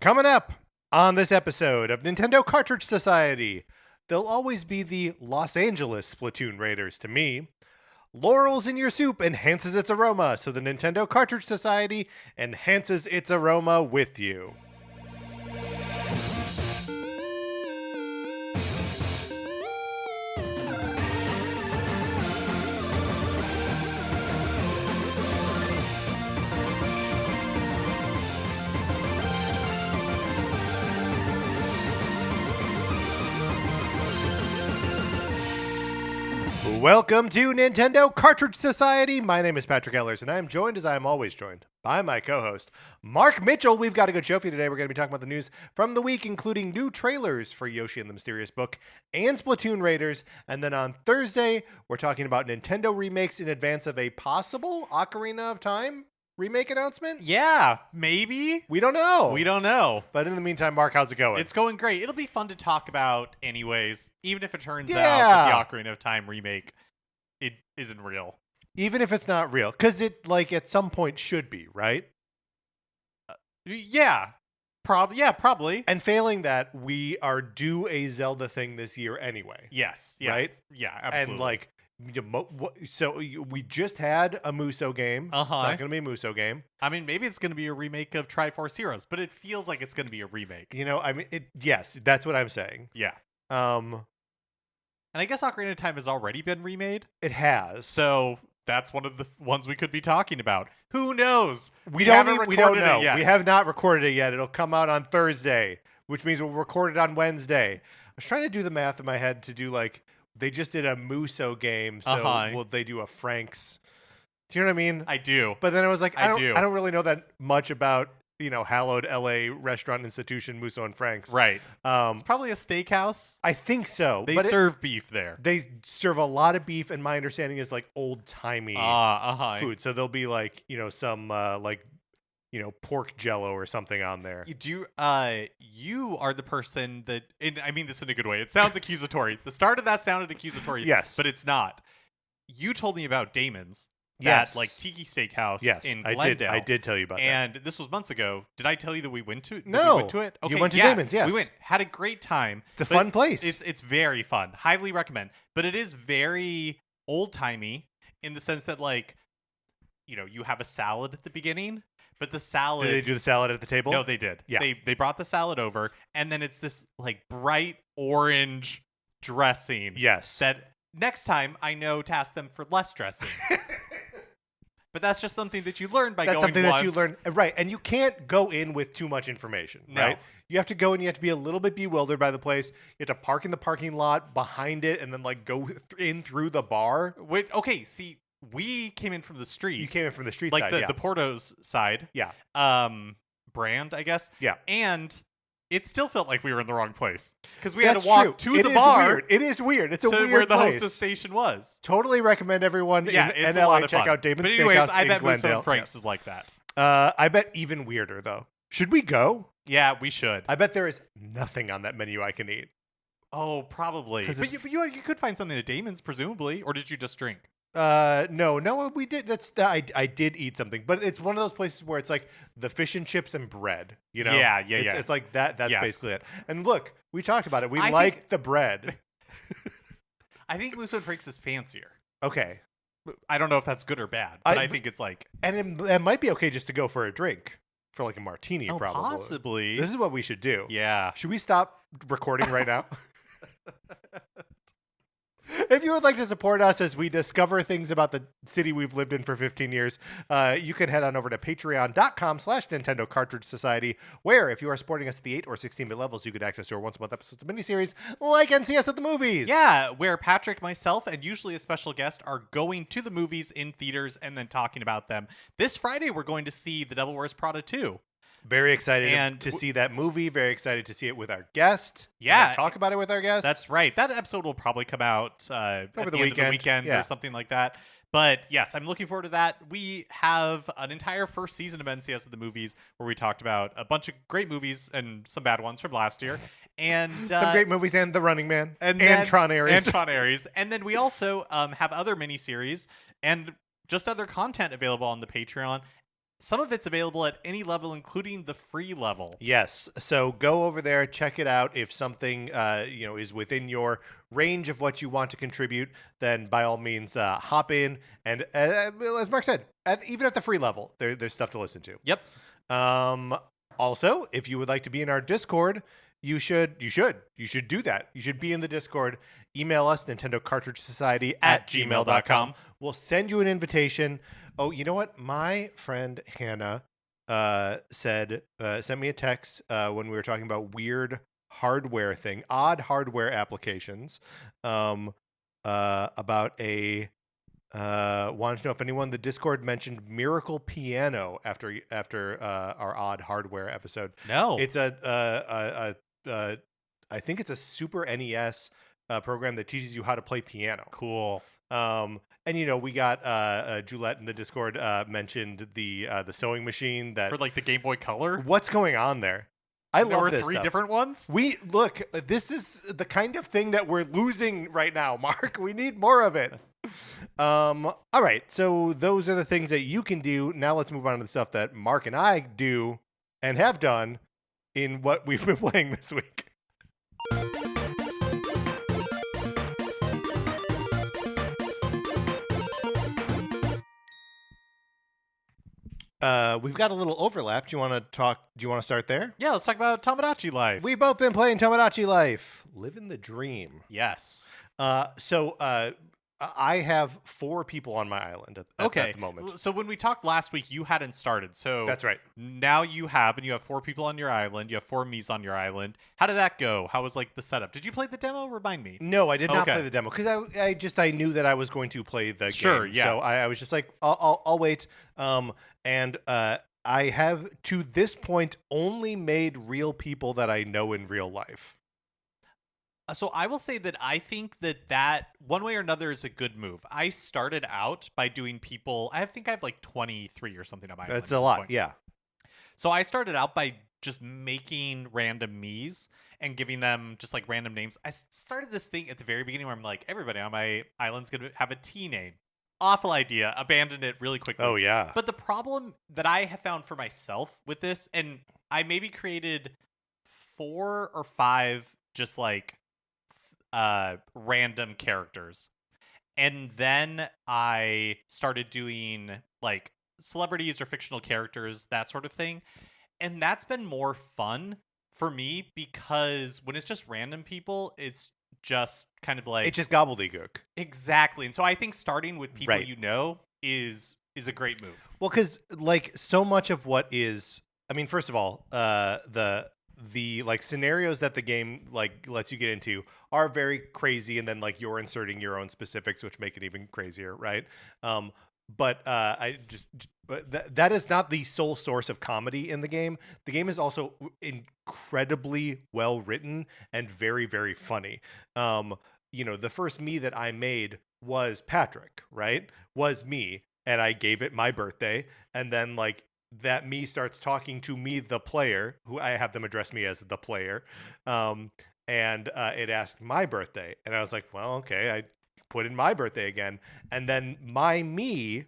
Coming up on this episode of Nintendo Cartridge Society, they'll always be the Los Angeles Splatoon Raiders to me. Laurels in your soup enhances its aroma, so the Nintendo Cartridge Society enhances its aroma with you. Welcome to Nintendo Cartridge Society. My name is Patrick Ellers, and I am joined, as I am always joined, by my co-host, Mark Mitchell. We've got a good show for you today. We're going to be talking about the news from the week, including new trailers for Yoshi and the Mysterious Book and Splatoon Raiders. And then on Thursday, we're talking about Nintendo remakes in advance of a possible Ocarina of Time remake announcement? Yeah, maybe. We don't know. We don't know. But in the meantime, Mark, how's it going? It's going great. It'll be fun to talk about anyways, even if it turns out that the Ocarina of Time remake, it isn't real. Even if it's not real. Because it, at some point should be, right? Yeah. Probably. And failing that, we are due a Zelda thing this year anyway. Yes. Yeah. Right? Yeah, absolutely. And so we just had a Muso game. Uh-huh. It's not going to be a Muso game. I mean, maybe it's going to be a remake of Triforce Heroes, but it feels like it's going to be a remake. Yes, that's what I'm saying. Yeah. And I guess Ocarina of Time has already been remade. It has. So that's one of the ones we could be talking about. Who knows? We don't know. Yet. We have not recorded it yet. It'll come out on Thursday, which means we'll record it on Wednesday. I was trying to do the math in my head to do they just did a Muso game, so will they do a Frank's? Do you know what I mean? I do. But then I was like, I do. don't really know that much about, hallowed LA restaurant institution Muso and Frank's. Right. It's probably a steakhouse. I think so. They serve beef there. They serve a lot of beef, and my understanding is old timey food. So there'll be some pork jello or something on there. You are the person that, and I mean this in a good way. It sounds accusatory. The start of that sounded accusatory. Yes. But it's not. You told me about Damon's. Yes. That Tiki Steakhouse in Glendale. Glendale. I did tell you about that. And this was months ago. Did I tell you that we went to it? No. We went to it? Okay, you went to Damon's, yes. We went. Had a great time. It's a fun place. It's very fun. Highly recommend. But it is very old-timey in the sense that, you have a salad at the beginning. But the salad... Did they do the salad at the table? No, they did. Yeah. They brought the salad over, and then it's this bright orange dressing. Yes. That next time I know to ask them for less dressing. But that's just something that you learn by going once. That's something that you learn, right? And you can't go in with too much information, right? You have to go and you have to be a little bit bewildered by the place. You have to park in the parking lot behind it, and then go in through the bar. Wait, okay, see. We came in from the street. You came in from the street side, yeah. the Porto's side. Yeah. Brand, I guess. Yeah. And it still felt like we were in the wrong place because we That's had to walk true. to the bar. Weird. It is weird. It's a weird where the place. hostess station was. Totally recommend everyone in it's LA a lot of check fun. out Damon's But anyways, Steakhouse I in bet Glendale. Muso and Frank's is like that. I bet even weirder though. Should we go? Yeah, we should. I bet there is nothing on that menu I can eat. Oh, probably. But you could find something at Damon's, presumably, or did you just drink? No, we did. I did eat something, but it's one of those places where it's the fish and chips and bread. Yeah. It's like that. That's basically it. And look, we talked about it. We like the bread. I think Muso and Frank's is fancier. Okay. I don't know if that's good or bad, but I think it's and it might be okay just to go for a drink, for a martini, probably. Possibly. This is what we should do. Yeah. Should we stop recording right now? If you would like to support us as we discover things about the city we've lived in for 15 years, you can head on over to patreon.com/Nintendo Cartridge Society, where if you are supporting us at the 8 or 16-bit levels, you get access to our once-a-month episodes of miniseries like NCS at the Movies. Yeah, where Patrick, myself, and usually a special guest are going to the movies in theaters and then talking about them. This Friday, we're going to see The Devil Wears Prada 2. Very excited to see that movie. Very excited to see it with our guest. Yeah. Talk about it with our guest. That's right. That episode will probably come out over the weekend or something like that. But yes, I'm looking forward to that. We have an entire first season of NCS of the Movies where we talked about a bunch of great movies and some bad ones from last year. And some great movies and The Running Man and Tron Ares. And then we also have other miniseries and just other content available on the Patreon. some of it's available at any level, including the free level. Yes. So go over there, check it out. If something is within your range of what you want to contribute, then by all means hop in. And as Mark said, even at the free level, there's stuff to listen to. Yep. Also, if you would like to be in our Discord, you should do that. You should be in the Discord. Email us, Nintendo Cartridge Society at gmail.com. We'll send you an invitation. Oh, you know what? My friend Hannah sent me a text when we were talking about weird odd hardware applications, about a wanted to know if anyone in the Discord mentioned Miracle Piano after our odd hardware episode. No, it's I think it's a Super NES program that teaches you how to play piano. Cool. And we got Juliet in the Discord mentioned the sewing machine that for like the Game Boy Color. What's going on there? There were this 3 stuff. different ones. This is the kind of thing that we're losing right now, Mark. We need more of it. All right, so those are the things that you can do. Now let's move on to the stuff that Mark and I do and have done in what we've been playing this week. We've got a little overlap. Do you want to start there? Yeah, let's talk about Tomodachi Life. We've both been playing Tomodachi Life. Living the dream. Yes. So I have 4 people on my island at the moment. So when we talked last week, you hadn't started. So that's right. Now you have 4 people on your island. You have 4 Miis on your island. How did that go? How was the setup? Did you play the demo? Remind me. No, I did not play the demo because I knew that I was going to play the game. Yeah. So I was just like, I'll wait. And I have to this point only made real people that I know in real life. So I will say that I think that one way or another is a good move. I started out by doing people. I think I have 23 or something on my island. That's a lot, yeah. So I started out by just making random Miis and giving them just random names. I started this thing at the very beginning where I'm like, everybody on my island's going to have a T name. Awful idea. Abandoned it really quickly. Oh, yeah. But the problem that I have found for myself with this, and I maybe created 4 or 5 just random characters. And then I started doing celebrities or fictional characters, that sort of thing. And that's been more fun for me because when it's just random people, it's just kind of it's just gobbledygook. Exactly. And so I think starting with people is a great move. Well, because so much of what is, first of all, the scenarios that the game lets you get into are very crazy, and then you're inserting your own specifics, which make it even crazier, right? But that is not the sole source of comedy in the game. The game is also incredibly well written and very, very funny. The first Mii that I made was Patrick, right? Was me, and I gave it my birthday, and then that Mii starts talking to me, the player, who I have them address me as the player, and it asked my birthday, and I was like, well, okay, I put in my birthday again, and then my Mii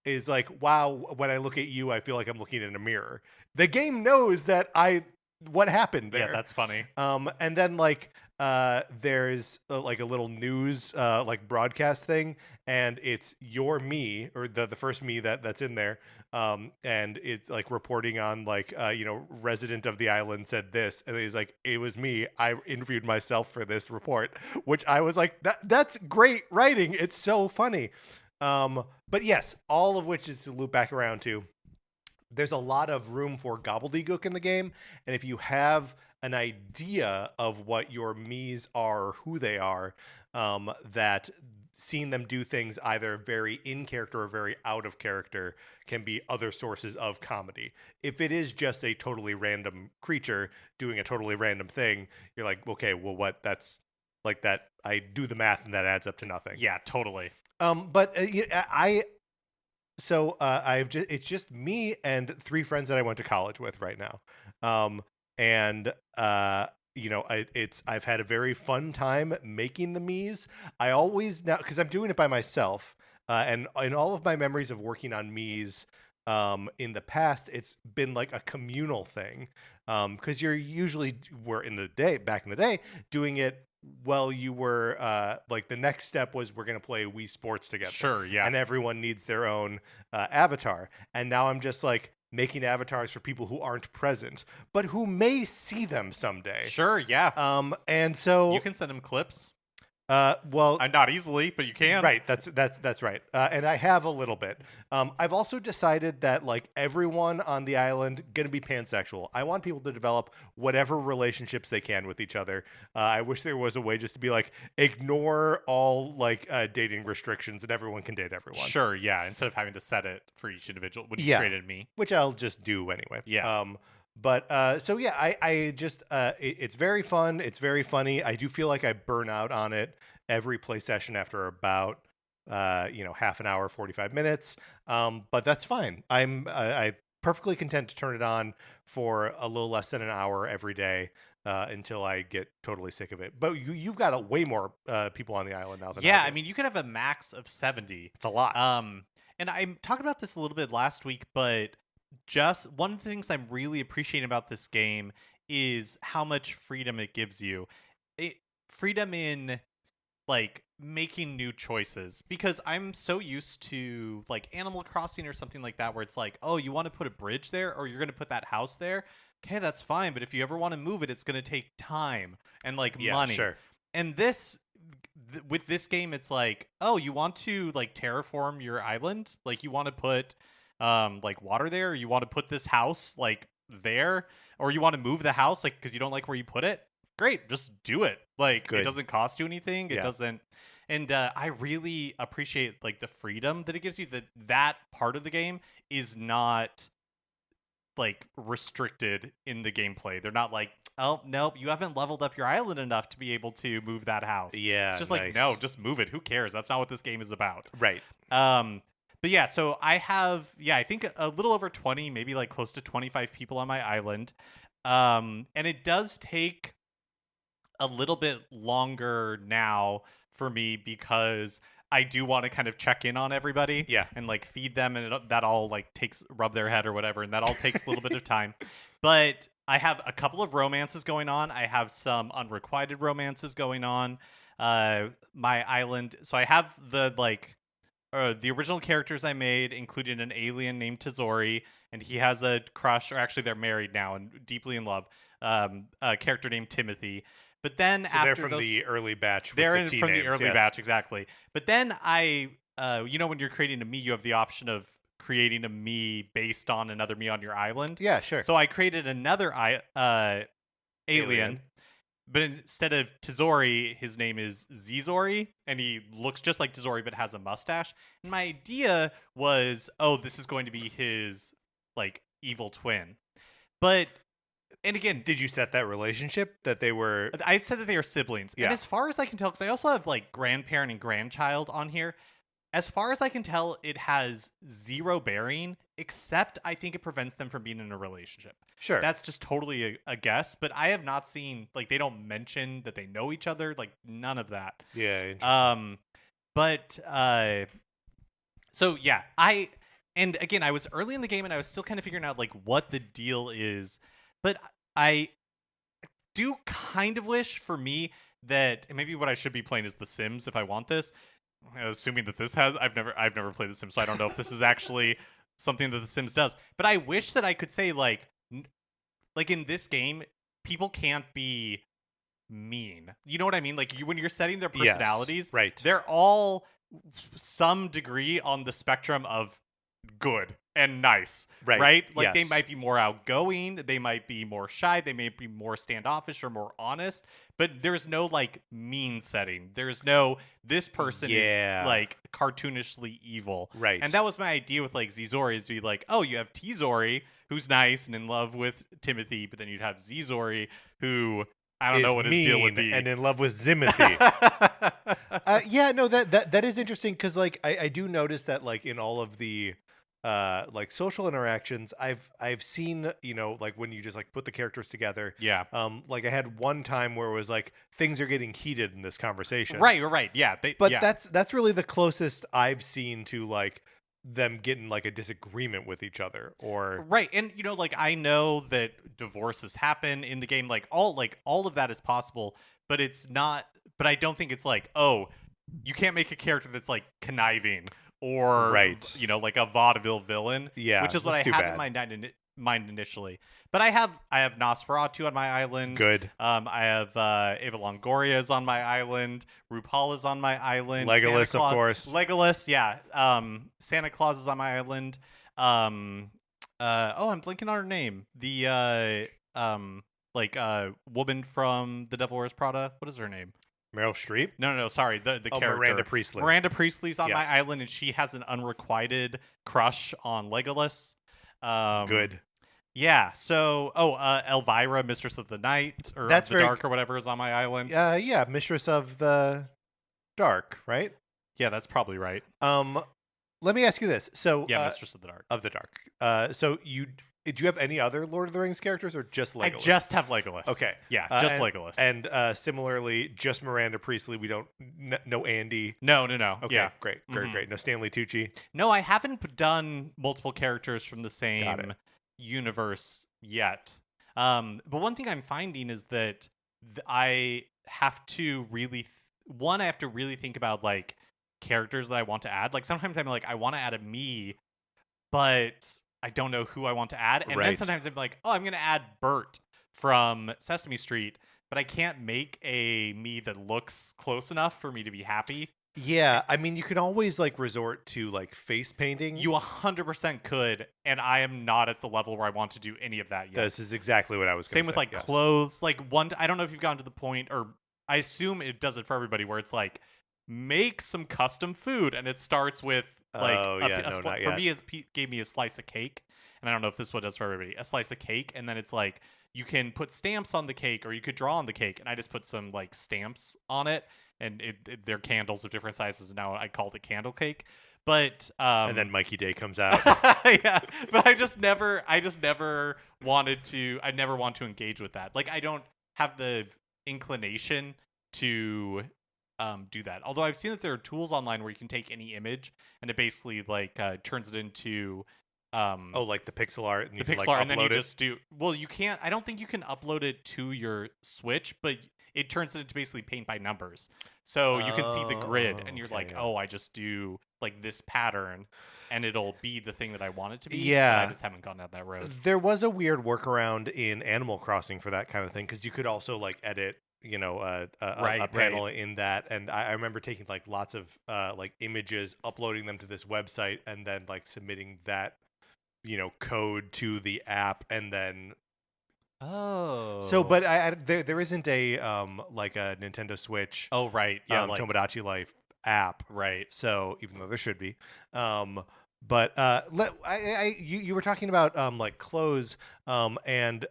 is like, wow, when I look at you, I feel like I'm looking in a mirror. The game knows that what happened there. Yeah, that's funny. And then there's a little news broadcast thing, and it's your Mii, or the first Mii that's in there, and it's reporting on resident of the island said this, and he's like, it was me, I interviewed myself for this report, which I was like, that's great writing, it's so funny. But yes, all of which is to loop back around to, there's a lot of room for gobbledygook in the game, and if you have an idea of what your Miis are or who they are, that seeing them do things either very in character or very out of character can be other sources of comedy. If it is just a totally random creature doing a totally random thing, you're like, okay, well, what? That's that. I do the math and that adds up to nothing. Yeah, totally. But it's just me and 3 friends that I went to college with right now. I've had a very fun time making the Miis. I always now, because I'm doing it by myself, and in all of my memories of working on Miis, In the past, it's been like a communal thing, because you're usually back in the day doing it. Well, you were like the next step was we're gonna play Wii Sports together. Sure, yeah. And everyone needs their own avatar. And now I'm just like making avatars for people who aren't present, but who may see them someday. Sure, yeah. And so You can send them clips. well, Not easily, but you can. right. That's right. And I have a little bit. I've also decided that like everyone on the island gonna be pansexual. I want people to develop whatever relationships they can with each other. I wish there was a way just to be like ignore all like dating restrictions and everyone can date everyone. Sure, yeah. Instead of having to set it for each individual when you Yeah. created me. Which I'll just do anyway. Yeah. But so yeah, I just it's very fun. It's very funny. I do feel like I burn out on it every play session after about half an hour, 45 minutes. But that's fine. I perfectly content to turn it on for a little less than an hour every day until I get totally sick of it. But you've got a way more people on the island now than Yeah, I do. I mean, you could have a max of 70. It's a lot. And I talked about this a little bit last week, but just one of the things I'm really appreciating about this game is how much freedom it gives you. Freedom in like making new choices, because I'm so used to like Animal Crossing or something like that where it's like, oh, you want to put a bridge there or you're going to put that house there. Okay, that's fine, but if you ever want to move it, it's going to take time and like yeah, money. sure. And with this game, it's like, oh, you want to like terraform your island? Like you want to put like water there, or you want to put this house like there, or you want to move the house like because you don't like where you put it? Great, just do it. Like Good. It doesn't cost you anything. It Yeah. doesn't. And I really appreciate like the freedom that it gives you. That part of the game is not like restricted in the gameplay. They're not like, oh nope, you haven't leveled up your island enough to be able to move that house. Yeah, It's just nice. like, no, just move it. Who cares? That's not what this game is about. Right. But yeah, so I have, I think a little over 20, maybe like close to 25 people on my island. And it does take a little bit longer now for me because I do want to kind of check in on everybody. Yeah. And like feed them, and that all like rub their head or whatever, and that all takes a little bit of time. But I have a couple of romances going on. I have some unrequited romances going on. My island, so I have the original characters I made, including an alien named Tazori, and he has a crush, or actually they're married now and deeply in love. A character named Timothy. But then So after they're from the early batch. they're with the from the T-names, early yes. batch, exactly. But then when you're creating a me, you have the option of creating a me based on another me on your island. Yeah, sure. So I created another alien. But instead of Tazori, his name is Zizori, and he looks just like Tazori but has a mustache. And my idea was, oh, this is going to be his like evil twin. And again, Did you set that relationship that they were? I said that they are siblings. Yeah. And as far as I can tell, because I also have like grandparent and grandchild on here, as far as I can tell, it has zero bearing, except I think it prevents them from being in a relationship. Sure. That's just totally a guess, but I have not seen, like, they don't mention that they know each other, like, none of that. Yeah. So yeah, and again, I was early in the game and I was still kind of figuring out like what the deal is, but I do kind of wish for me that, and maybe what I should be playing is The Sims if I want this. Assuming that this has, I've never played The Sims, so I don't know if this is actually something that The Sims does. But I wish that I could say like in this game, people can't be mean. You know what I mean? Like when you're setting their personalities, Yes, right. they're all some degree on the spectrum of good and nice, right? Like they yes. might be more outgoing, they might be more shy, they may be more standoffish or more honest, but there's no like mean setting. There's no this person Yeah. is like cartoonishly evil. Right. And that was my idea with like Zizori, is to be like, oh, you have Tizori who's nice and in love with Timothy, but then you'd have Zizori who I don't is know what his deal would mean be. and in love with Zimothy. Yeah, no, that is interesting because like I do notice that like in all of the like social interactions I've seen, you know, like when you just like put the characters together. Yeah. Like I had one time where it was like things are getting heated in this conversation. Right. Yeah. But that's really the closest I've seen to like them getting like a disagreement with each other or Right. And like I know that divorces happen in the game, like all of that is possible, but it's not but I don't think it's like, oh, you can't make a character that's like conniving or Right. like a vaudeville villain, Yeah, which is what I that's too had bad. in mind initially. But I have Nosferatu on my island. Good. I have Eva Longoria is on my island. RuPaul is on my island. Legolas, of course. Legolas, yeah. Santa Claus is on my island. I'm blanking on her name. The woman from The Devil Wears Prada. What is her name? Meryl Streep? No, sorry. The character. Miranda Priestly. Miranda Priestley's on my Yes. island, and she has an unrequited crush on Legolas. Good. Yeah. So, Elvira, Mistress of the Night, or That's of the very- Dark, or whatever, is on my island. Yeah, Mistress of the Dark, right? Yeah, that's probably right. Let me ask you this. So Yeah, Mistress of the Dark. of the Dark. So do you have any other Lord of the Rings characters or just Legolas? I just have Legolas. Okay. Yeah, just Legolas. And similarly, just Miranda Priestley. We don't no Andy. No. Okay, Yeah. great. No Stanley Tucci. No, I haven't done multiple characters from the Got same it. universe yet. But one thing I'm finding is that I have to really I have to really think about like characters that I want to add. Like sometimes I'm like I want to add a me, but I don't know who I want to add. And then Right. sometimes I'm like, oh, I'm going to add Bert from Sesame Street, but I can't make a me that looks close enough for me to be happy. Yeah, I mean, you can always like resort to like face painting. You 100% could, and I am not at the level where I want to do any of that yet. This is exactly what I was. Same gonna with say, like yes. clothes. Like I don't know if you've gotten to the point, or I assume it does it for everybody, where it's like make some custom food, and it starts with like Oh, yeah, no, not for yet. me, Pete gave me a slice of cake, and I don't know if this is what it does for everybody. A slice of cake, and then it's like you can put stamps on the cake, or you could draw on the cake, and I just put some like stamps on it, and they're candles of different sizes. Now I called it candle cake, but And then Mikey Day comes out. yeah, but I just never wanted to. I never want to engage with that. Like I don't have the inclination to do that. Although I've seen that there are tools online where you can take any image and it basically like turns it into Oh, like the pixel art, and the you can, pixel like, art, and then you upload it? just do. Well, you can't. I don't think you can upload it to your Switch, but it turns it into basically paint by numbers. So you can see the grid, and you're okay, like, yeah. oh, I just do like this pattern, and it'll be the thing that I want it to be. Yeah. but I just haven't gone down that road. There was a weird workaround in Animal Crossing for that kind of thing, because you could also like edit, a Right, panel in that. And I remember taking like lots of like images, uploading them to this website, and then like submitting that code to the app, and then Oh. but there isn't a like a Nintendo Switch Oh right, yeah, Tomodachi Life app. right. So even though there should be, but you were talking about like clothes, and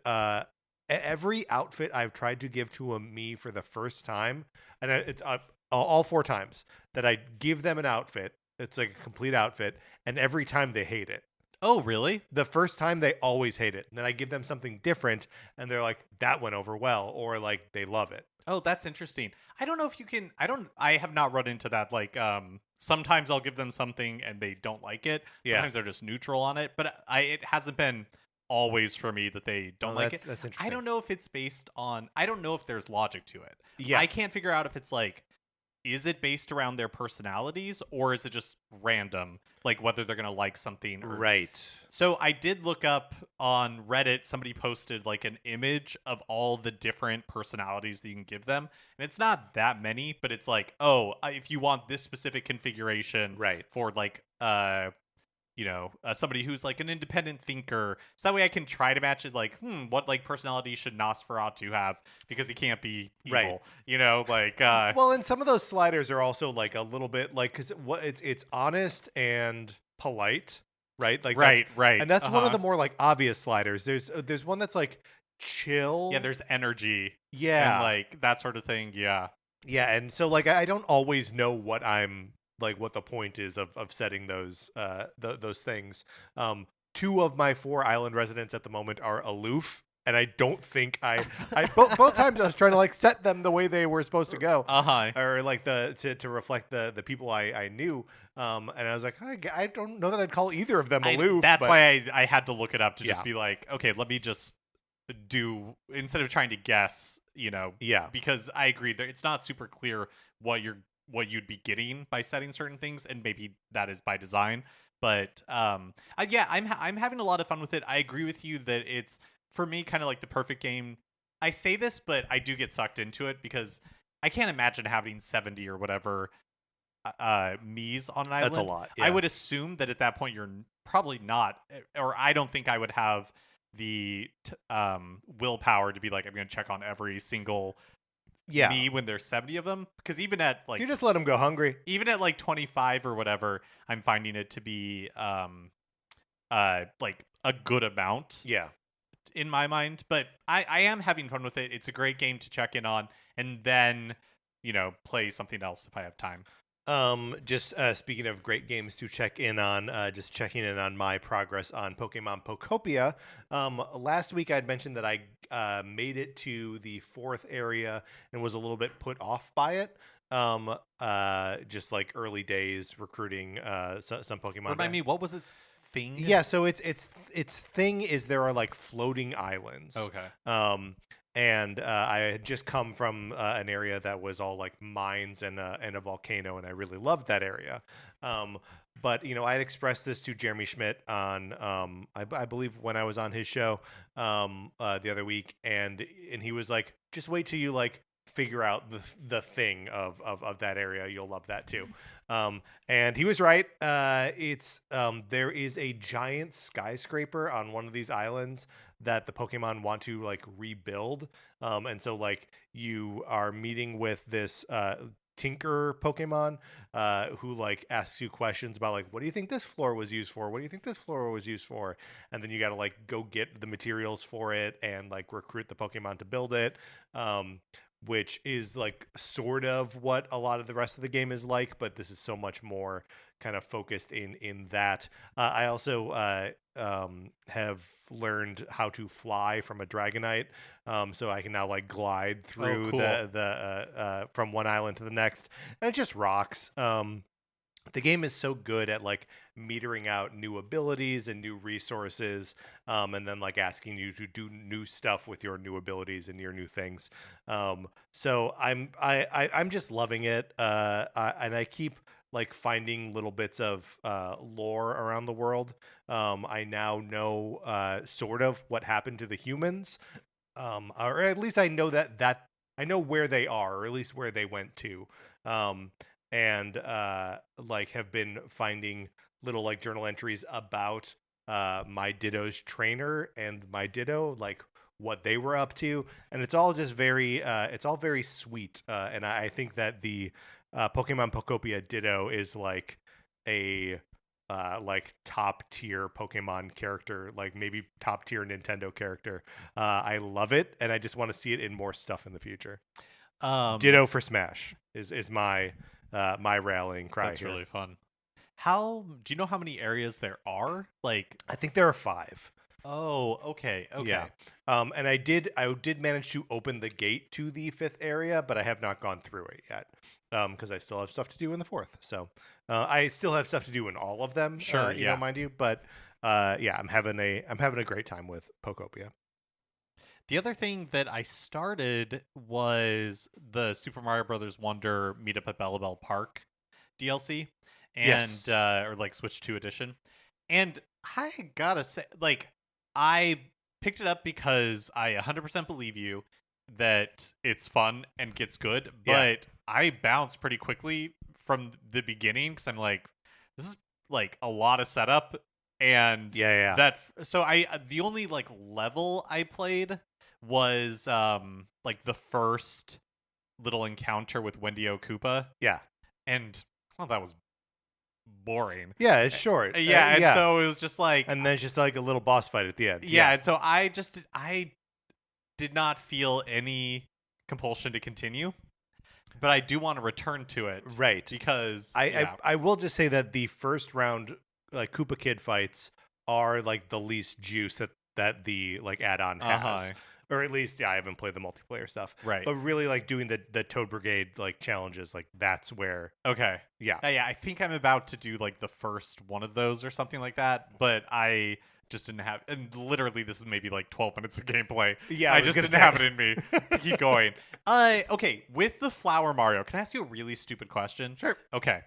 every outfit I've tried to give to a me for the first time, and it's all 4 times that I give them an outfit. It's like a complete outfit, and every time they hate it. Oh really? The first time they always hate it, and then I give them something different, and they're like, "That went over well," or like they love it. Oh, that's interesting. I don't know if you can. I have not run into that. Like, sometimes I'll give them something and they don't like it. Yeah. Sometimes they're just neutral on it. But it hasn't been always for me that they don't like it. That's interesting. I don't know if it's based on. I don't know if there's logic to it. Yeah. I can't figure out if it's like, is it based around their personalities or is it just random? Like whether they're gonna like something. Or... Right. So I did look up on Reddit. Somebody posted like an image of all the different personalities that you can give them, and it's not that many, but it's like, oh, if you want this specific configuration, Right. for like somebody who's like an independent thinker, so that way I can try to match it. Like, what like personality should Nosferatu have because he can't be evil, Right. Well, and some of those sliders are also like a little bit like, because it's honest and polite, right? Like right, and that's one of uh-huh. the more like obvious sliders. There's one that's like chill. Yeah, there's energy, yeah, and like that sort of thing. Yeah. yeah, and so like I don't always know what I'm like, what the point is of setting those those things. 2 of my 4 island residents at the moment are aloof and I don't think both times I was trying to like set them the way they were supposed to go, or like to reflect the people I knew. And I was like, I don't know that I'd call either of them aloof. That's but why I had to look it up to Yeah. just be like, okay, let me just do instead of trying to guess, Yeah. because I agree that it's not super clear what you'd be getting by setting certain things, and maybe that is by design. But I'm having a lot of fun with it. I agree with you that it's for me kind of like the perfect game. I say this, but I do get sucked into it because I can't imagine having 70 or whatever Mii's on an island. That's a lot. I Yeah. would assume that at that point you're probably not, or I don't think I would have the willpower to be like, I'm going to check on every single Yeah. Mii when there's 70 of them, because even at like You just let them go hungry. even at like 25 or whatever, I'm finding it to be like a good amount Yeah. in my mind. But I am having fun with it. It's a great game to check in on, and then play something else if I have time. Just speaking of great games to check in on, just checking in on my progress on Pokemon Pokopia. Last week I'd mentioned that I made it to the 4th area and was a little bit put off by it. Just like early days recruiting some Pokemon. Remind me, what was its thing? Yeah, so its thing is there are like floating islands. Okay. And I had just come from an area that was all like mines and a volcano, and I really loved that area. But I had expressed this to Jeremy Schmidt on I believe when I was on his show the other week, and he was like, just wait till you like figure out the thing of that area. You'll love that too. And he was right. It's there is a giant skyscraper on one of these islands that the Pokemon want to like rebuild. And so like you are meeting with this Tinker Pokemon who like asks you questions about like, what do you think this floor was used for? What do you think this floor was used for? And then you got to like go get the materials for it and like recruit the Pokemon to build it. Which is like sort of what a lot of the rest of the game is like, but this is so much more kind of focused in that. I also have learned how to fly from a Dragonite, so I can now like glide through cool. the from one island to the next, and it just rocks. The game is so good at like metering out new abilities and new resources, and then like asking you to do new stuff with your new abilities and your new things. So I'm just loving it, and I keep like finding little bits of lore around the world. I now know sort of what happened to the humans, or at least I know that I know where they are, or at least where they went to. And like have been finding little like journal entries about my Ditto's trainer and my Ditto, like what they were up to, and it's all just very it's all very sweet, and I think that the Pokemon Pokopia Ditto is like a like top tier Pokemon character, like maybe top tier Nintendo character. I love it, and I just want to see it in more stuff in the future. Ditto for Smash is my my rallying cry. That's here. really fun. Do you know how many areas there are? Like, I think there are 5. oh, okay. Yeah. And I did manage to open the gate to the 5th area, but I have not gone through it yet. Because I still have stuff to do in the 4th. So I still have stuff to do in all of them. Sure, you know, mind you. But yeah, I'm having a great time with Pokopia. The other thing that I started was the Super Mario Brothers Wonder Meetup at Bella Bell Park DLC, and Yes. Or like Switch 2 edition. And I gotta say, like, I picked it up because I 100% believe you that it's fun and gets good, Yeah. but I bounced pretty quickly from the beginning because I'm like, this is like a lot of setup, and Yeah. so the only like level I played was like the first little encounter with Wendy-O Koopa, Yeah. and well, that was boring. Yeah, it's short. Yeah, and so it was just like, and then it's just like a little boss fight at the end. yeah, and so I did not feel any compulsion to continue, but I do want to return to it, Right. because I will just say that the first round like Koopa Kid fights are like the least juice that the like add-on has. Or at least, I haven't played the multiplayer stuff. Right. But really, like, doing the Toad Brigade, like, challenges, like, that's where... Okay. Yeah. Yeah, I think I'm about to do, like, the first one of those or something like that, but I just didn't have... And literally, this is maybe, like, 12 minutes of gameplay. Yeah, I just didn't have it in me to keep going. Okay, with the Flower Mario, can I ask you a really stupid question? Sure. Okay.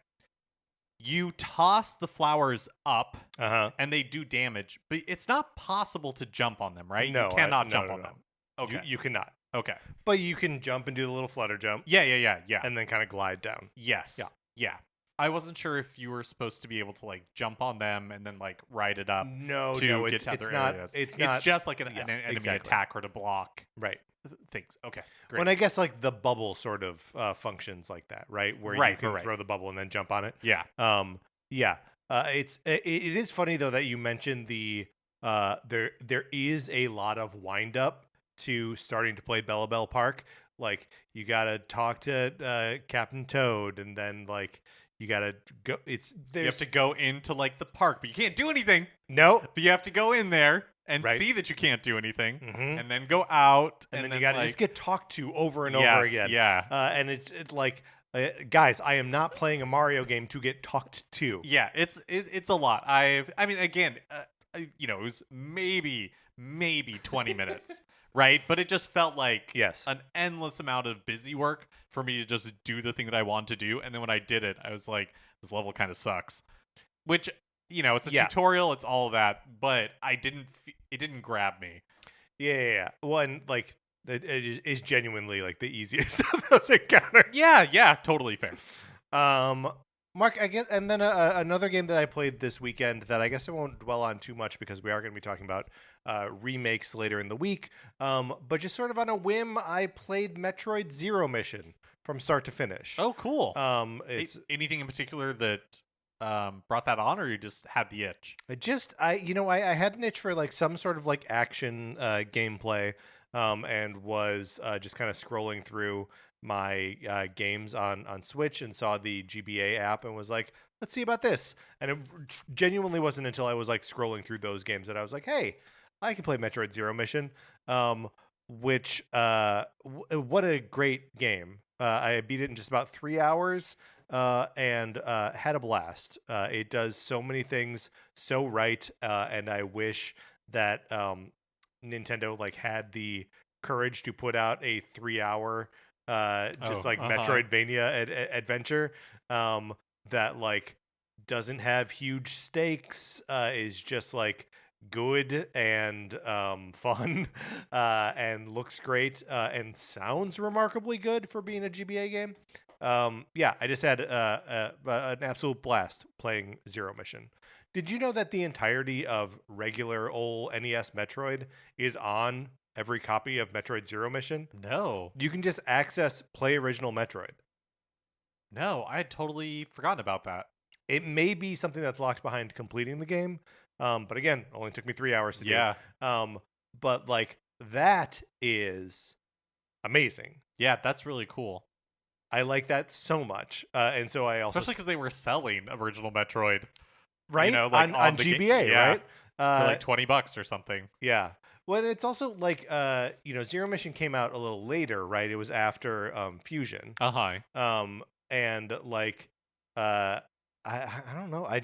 You toss the flowers up, and they do damage, but it's not possible to jump on them, right? No, you cannot no, jump no, on no. them. Okay. You cannot. Okay. But you can jump and do the little flutter jump. Yeah. And then kind of glide down. Yes. Yeah. I wasn't sure if you were supposed to be able to like jump on them and then like ride it up. No, get to it's other not. areas. It's not. It's just like an enemy exactly. attack or to block Right. things. Okay. Great. When I guess like the bubble sort of functions like that, right? Where you can throw the bubble and then jump on it. Yeah. Yeah. It is funny though that you mentioned the there is a lot of wind up to starting to play Bella Bell Park. Like you gotta talk to Captain Toad, and then like you gotta go. You have to go into like the park, but you can't do anything. No, but you have to go in there and see that you can't do anything, and then go out, and then you gotta like, just get talked to over and over again. Yeah, and it's like. Guys, I am not playing a Mario game to get talked to. Yeah, it's a lot. I mean, again, it was maybe 20 minutes, right? But it just felt like an endless amount of busy work for me to just do the thing that I want to do. And then when I did it, I was like, this level kind of sucks. Which, it's a tutorial, it's all of that, but it didn't grab me. Yeah. Well, and like it is genuinely like the easiest of those encounters. Yeah, totally fair. Mark, I guess, and then another game that I played this weekend that I guess I won't dwell on too much because we are going to be talking about remakes later in the week. But just sort of on a whim, I played Metroid Zero Mission from start to finish. Oh, cool. It's anything in particular that brought that on, or you just had the itch? I had an itch for like some sort of like action gameplay. And was just kind of scrolling through my games on Switch and saw the GBA app and was like, let's see about this. And it genuinely wasn't until I was like scrolling through those games that I was like, hey, I can play Metroid Zero Mission, which what a great game. I beat it in just about 3 hours and had a blast. It does so many things so right, and I wish that Nintendo like had the courage to put out a 3-hour Metroidvania adventure that like doesn't have huge stakes, is just like good and fun and looks great and sounds remarkably good for being a GBA game. I just had an absolute blast playing Zero Mission. Did you know that the entirety of regular old NES Metroid is on every copy of Metroid Zero Mission? No. You can just access Play Original Metroid. No, I had totally forgotten about that. It may be something that's locked behind completing the game, but again, only took me 3 hours to do. But like that is amazing. Yeah, that's really cool. I like that so much, and so I also especially because they were selling Original Metroid. Right, like on GBA, right? For like $20 or something. Yeah. Well, it's also like Zero Mission came out a little later, right? It was after Fusion. And like I don't know. I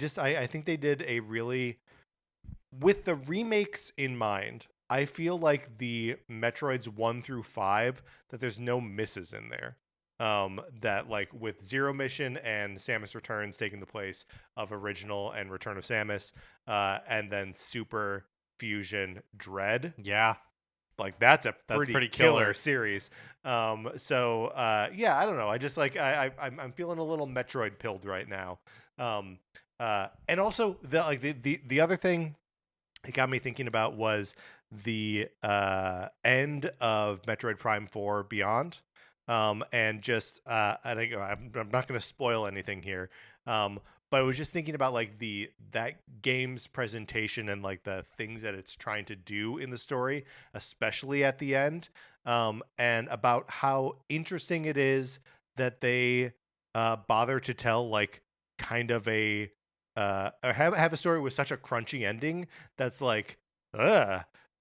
think they did a really, with the remakes in mind, I feel like the Metroids 1 through 5 that there's no misses in there. That like with Zero Mission and Samus Returns taking the place of Original and Return of Samus, and then Super Fusion Dread. Yeah. Like that's pretty killer killer series. I don't know. I just like I'm feeling a little Metroid pilled right now. And also the other thing it got me thinking about was the end of Metroid Prime 4 Beyond. And just I'm not going to spoil anything here. But I was just thinking about like that game's presentation and like the things that it's trying to do in the story, especially at the end, and about how interesting it is that they bother to tell like kind of a or have a story with such a crunchy ending that's like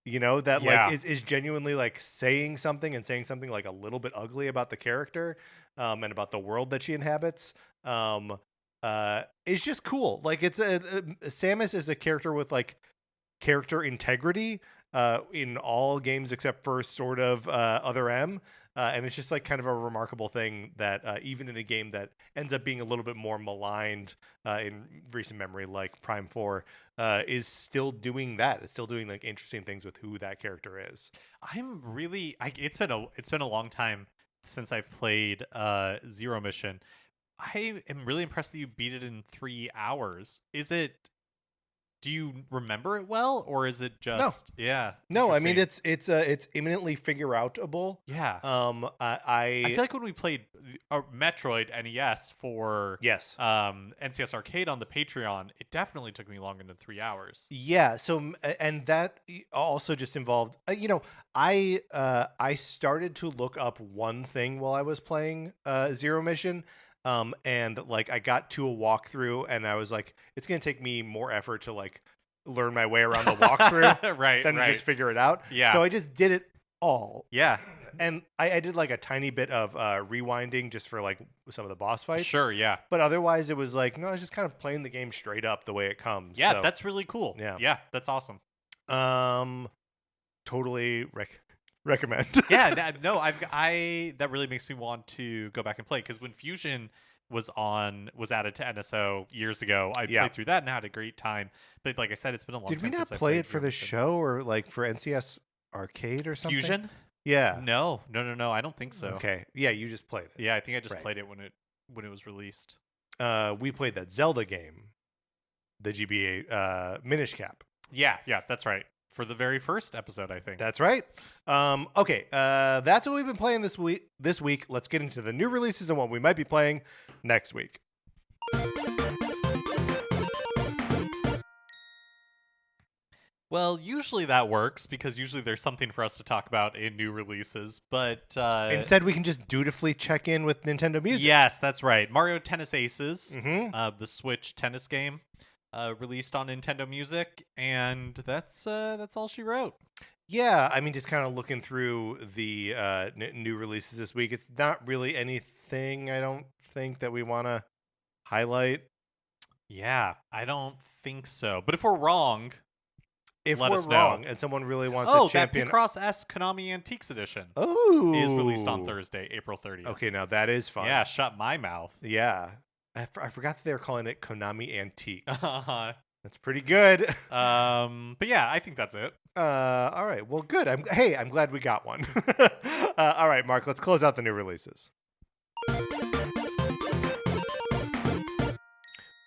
that Yeah. like is genuinely like saying something and saying something like a little bit ugly about the character, and about the world that she inhabits. It's just cool. Like Samus is a character with like character integrity in all games except for sort of Other M. And it's just like kind of a remarkable thing that even in a game that ends up being a little bit more maligned in recent memory, like Prime 4, is still doing that. It's still doing like interesting things with who that character is. It's been a long time since I've played Zero Mission. I am really impressed that you beat it in 3 hours. Do you remember it well, or is it just No, I mean interesting. it's imminently figure outable. Yeah. I I feel like when we played Metroid NES for yes. NCS Arcade on the Patreon, it definitely took me longer than 3 hours. Yeah, so and that also just involved I started to look up one thing while I was playing Zero Mission. And like I got to a walkthrough and I was like, it's gonna take me more effort to like learn my way around the walkthrough right, than to right. just figure it out. Yeah. So I just did it all. Yeah. And I did like a tiny bit of rewinding just for like some of the boss fights. Sure, yeah. But otherwise it was like, no, I was just kind of playing the game straight up the way it comes. Yeah, So, that's really cool. Yeah. Yeah, that's awesome. Totally recommend. Yeah, that really makes me want to go back and play, because when Fusion was added to NSO years ago, I Yeah. played through that and had a great time. But like I said, it's been a long Did time we not since I play played it for Zero the Mission. show or like for NCS Arcade or something? Fusion? Yeah. No, I don't think so. Okay. Yeah, you just played it. Yeah, I think I just Right. played it when it was released. We played that Zelda game, the GBA Minish Cap. Yeah, that's right. For the very first episode, I think. That's right. Okay, that's what we've been playing this week. Let's get into the new releases and what we might be playing next week. Well, usually that works because usually there's something for us to talk about in new releases, but Instead, we can just dutifully check in with Nintendo Music. yes, that's right. Mario Tennis Aces, Mm-hmm. the Switch tennis game, released on Nintendo Music, and that's all she wrote. Yeah, I mean, just kind of looking through the new releases this week, it's not really anything I don't think that we want to highlight. Yeah, I don't think so. But if we're wrong, If let we're us know. wrong and someone really wants that to champion, Picross S Konami Antiques Edition is released on Thursday, April 30th. Okay, now that is fun. Yeah, shut my mouth. Yeah. I forgot that they were calling it Konami Antiques. Uh-huh. That's pretty good. But yeah, I think that's it. All right. Well, good. I'm glad we got one. All right, Mark, let's close out the new releases.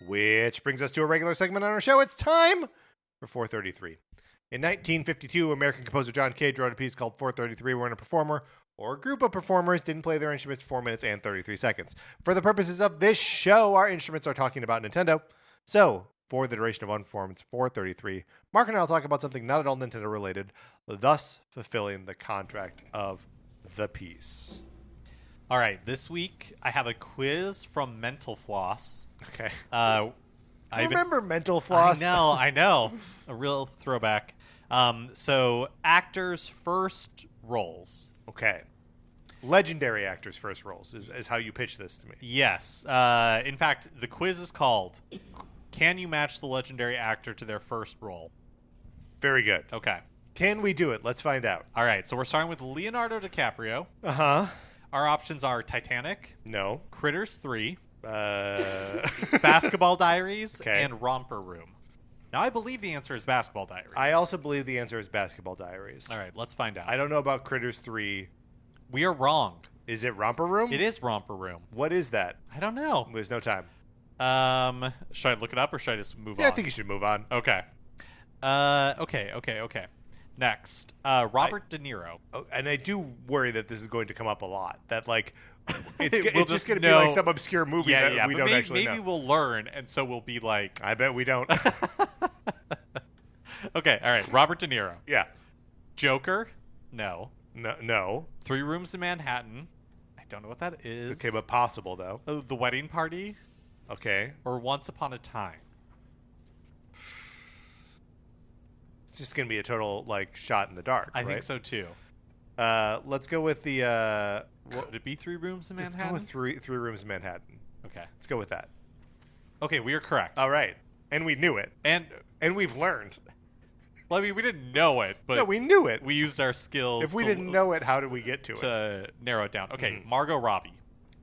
Which brings us to a regular segment on our show. It's time for 433. In 1952, American composer John Cage wrote a piece called 433, wherein a performer or a group of performers didn't play their instruments for 4 minutes and 33 seconds. For the purposes of this show, our instruments are talking about Nintendo. So, for the duration of one performance, 433, Mark and I will talk about something not at all Nintendo related, thus fulfilling the contract of the piece. All right, this week I have a quiz from Mental Floss. Okay. I remember Mental Floss. I know. A real throwback. So actors' first roles. Okay. Legendary actors' first roles is how you pitch this to me. Yes. In fact, the quiz is called Can You Match the Legendary Actor to Their First Role? Very good. Okay. Can we do it? Let's find out. All right, so we're starting with Leonardo DiCaprio. Uh-huh. Our options are Titanic, No. Critters 3, Uh... Basketball Diaries, Okay. and Romper Room. Now, I believe the answer is Basketball Diaries. I also believe the answer is Basketball Diaries. All right, let's find out. I don't know about Critters 3. We are wrong. Is it Romper Room? It is Romper Room. What is that? I don't know. There's no time. Should I look it up or should I just move on? Yeah, I think you should move on. Okay. Okay. Next, Robert De Niro. Oh, and I do worry that this is going to come up a lot. That, like, it's We'll just just going to be know- like some obscure movie that we but don't maybe, actually maybe know. we'll learn, and so we'll be like, I bet we don't. okay, all right. Robert De Niro, Yeah. Joker, no. No. 3 Rooms in Manhattan, I don't know what that is. Okay, but possible, though. Oh, The Wedding Party, Okay. or Once Upon a Time. just going to be a total like shot in the dark. I think so too. Let's go with the. Could it be 3 Rooms in Let's Manhattan? go with three rooms in Manhattan. Okay. Let's go with that. Okay, we are correct. All right, and we knew it, And we've learned. well, I mean, we didn't know it, but No, we knew it. we used our skills. If we didn't know it, how did we get to it? to narrow it down. Okay, Margot Robbie,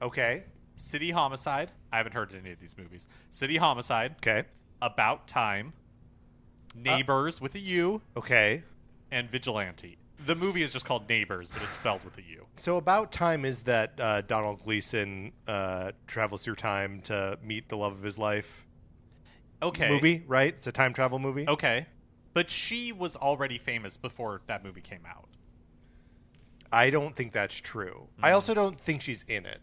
Okay. City Homicide. I haven't heard any of these movies. City Homicide, Okay. About Time, Neighbors with a U, Okay. and Vigilante. The movie is just called Neighbors, but it's spelled with a U. So About Time is that Donald Gleason travels through time to meet the love of his life Okay. movie, right? It's a time travel movie. Okay. But she was already famous before that movie came out. I don't think that's true. I also don't think she's in it.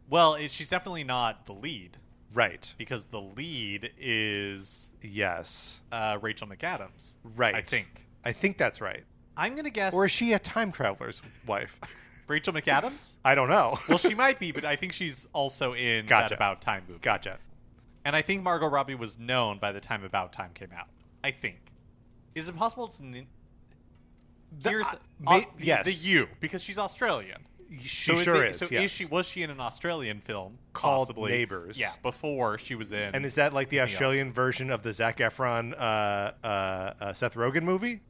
Well, she's definitely not the lead, Right. because the lead is Yes. Rachel McAdams. Right. I think that's right. I'm going to guess Or is she a time traveler's wife? Rachel McAdams? I don't know. Well, she might be, but I think she's also in Gotcha. that About Time movie. Gotcha. And I think Margot Robbie was known by the time About Time came out. I think. Is it possible it's... Here's yes. the U, because she's Australian. She So sure it- is. So yes. was she in an Australian film Called possibly? Neighbours. Yeah, before she was in. And is that like the anything Australian version of the Zac Efron Seth Rogen movie?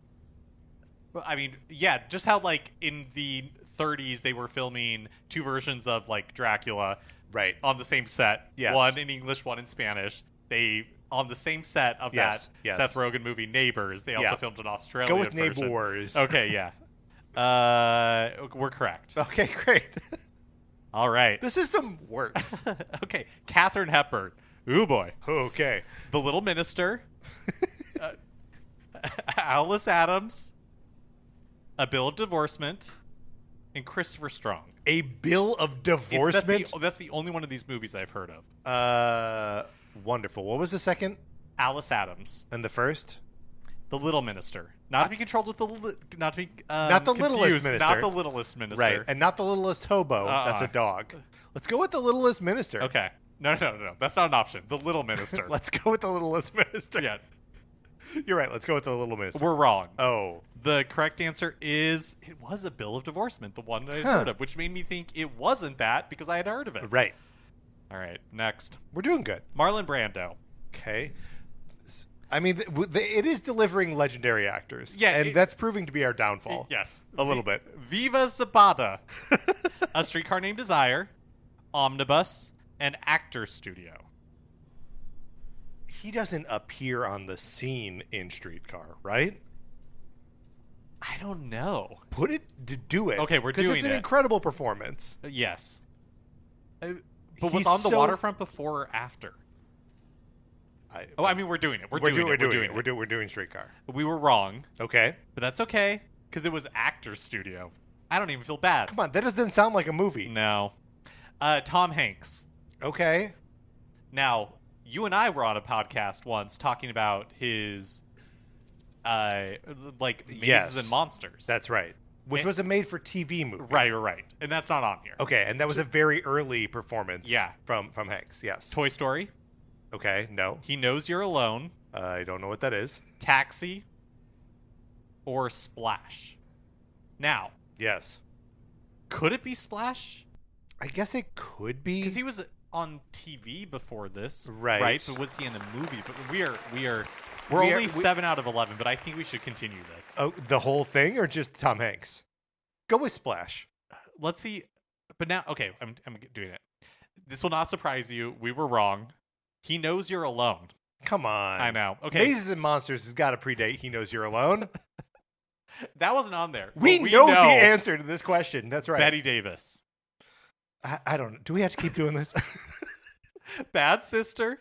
Well, I mean, yeah, just how like in the 30s they were filming 2 versions of like Dracula Right. on the same set. Yes. One in English, one in Spanish. They on the same set of Yes, that yes. Seth Rogen movie Neighbors. They also Yeah. filmed an Australian Go with version. Neighbours. Okay, yeah. We're correct. Okay, great. All right. The system works. Okay, Katharine Hepburn. Ooh boy. Okay. The Little Minister. Alice Adams. A Bill of Divorcement. And Christopher Strong. A bill of divorcement? That's the only one of these movies I've heard of. Wonderful. What was the second Alice Adams. and the first? The Little Minister. Not to be controlled with not to be Not the confused. littlest minister. Not the littlest minister. Right. And not the littlest hobo. That's a dog. Let's go with the littlest minister. Okay. No. That's not an option. The Little Minister. Let's go with the littlest minister. Yeah. You're right. Let's go with the little minister. We're wrong. Oh. The correct answer is it was A Bill of Divorcement, the one I had heard of, which made me think it wasn't that because I had heard of it. Right. All right, next. We're doing good. Marlon Brando. Okay. I mean, it is delivering legendary actors. Yeah, and that's proving to be our downfall. Yes. A little bit. Viva Zapata. A Streetcar Named Desire. Omnibus. And Actor Studio. He doesn't appear on the scene in Streetcar, right? I don't know. Do it. Okay, we're doing Because it's an it. incredible performance. Yes. But was He's on the so- waterfront before or after? I mean, we're doing it. We're doing it. We're doing Streetcar. We were wrong, Okay. but that's okay because it was Actor Studio. I don't even feel bad. Come on, that doesn't sound like a movie. No. Tom Hanks. Okay. Now, you and I were on a podcast once talking about his, like, mazes Yes. and monsters. That's right. Which was a made-for-TV movie. right. And that's not on here. Okay, and that was a very early performance. Yeah. From Hanks. Yes. Toy Story. Okay. No. He Knows You're Alone. I don't know what that is. Taxi. Or Splash. Now, Yes. could it be Splash? I guess it could be. Because he was on TV before this, Right. Right, but was he in a movie? But we're We are- only 7 out of 11. But I think we should continue this. Oh, the whole thing, or just Tom Hanks? Go with Splash. Let's see. But now, okay, I'm doing it. This will not surprise you. We were wrong. He Knows You're Alone. Come on. I know. Okay, Mazes and Monsters has got to predate He Knows You're Alone. that wasn't on there. We but know the answer to this question. That's right. Betty Davis. I don't know. Do we have to keep doing this? Bad Sister.